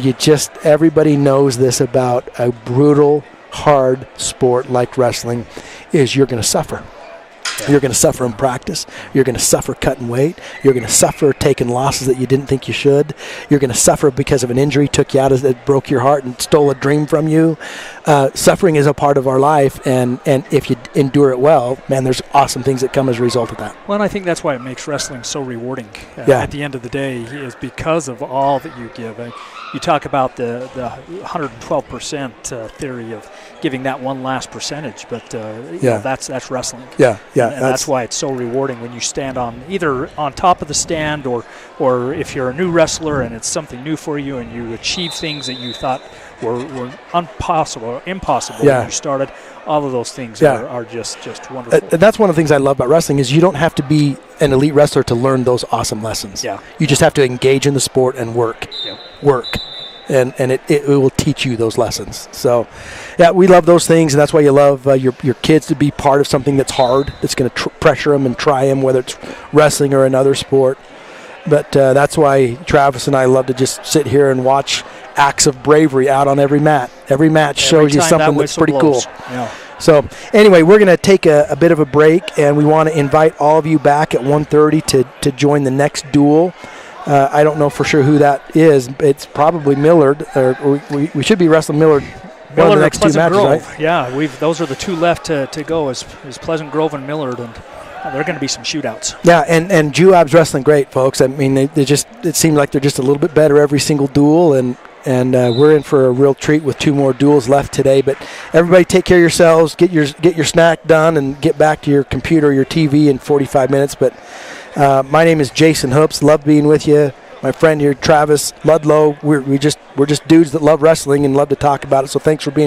everybody knows this about a brutal, hard sport like wrestling is you're going to suffer. Yeah. You're going to suffer in practice. You're going to suffer cutting weight. You're going to suffer taking losses that you didn't think you should. You're going to suffer because of an injury took you out, that broke your heart and stole a dream from you. Suffering is a part of our life, and if you endure it well, man, there's awesome things that come as a result of that. Well, and I think that's why it makes wrestling so rewarding Yeah. at the end of the day, is because of all that you give. You talk about the 112% theory of giving that one last percentage, but you know, that's wrestling. Yeah, yeah. And that's why it's so rewarding when you stand on either on top of the stand or if you're a new wrestler and it's something new for you and you achieve things that you thought were impossible when you started. All of those things are just wonderful. And that's one of the things I love about wrestling is you don't have to be an elite wrestler to learn those awesome lessons. Yeah. You just have to engage in the sport and work. Yep. Work. And it will teach you those lessons. So, yeah, we love those things, and that's why you love your kids to be part of something that's hard, that's going to pressure them and try them, whether it's wrestling or another sport. But that's why Travis and I love to just sit here and watch acts of bravery out on every mat. Every match shows you something that's pretty cool. Yeah. So, anyway, we're going to take a bit of a break, and we want to invite all of you back at 1:30 to join the next duel. I don't know for sure who that is. It's probably Millard. Or we should be wrestling Millard one of the next two matches, Grove. right? Yeah, those are the two left to go is Pleasant Grove and Millard, and they're going to be some shootouts. Yeah, and Juab's wrestling great, folks. I mean, it seems like they're just a little bit better every single duel, and we're in for a real treat with 2 more duels left today. But everybody take care of yourselves, get your snack done, and get back to your computer or your TV in 45 minutes. But my name is Jason Hoops. Love being with you. My friend here, Travis Ludlow. We're just dudes that love wrestling and love to talk about it. So thanks for being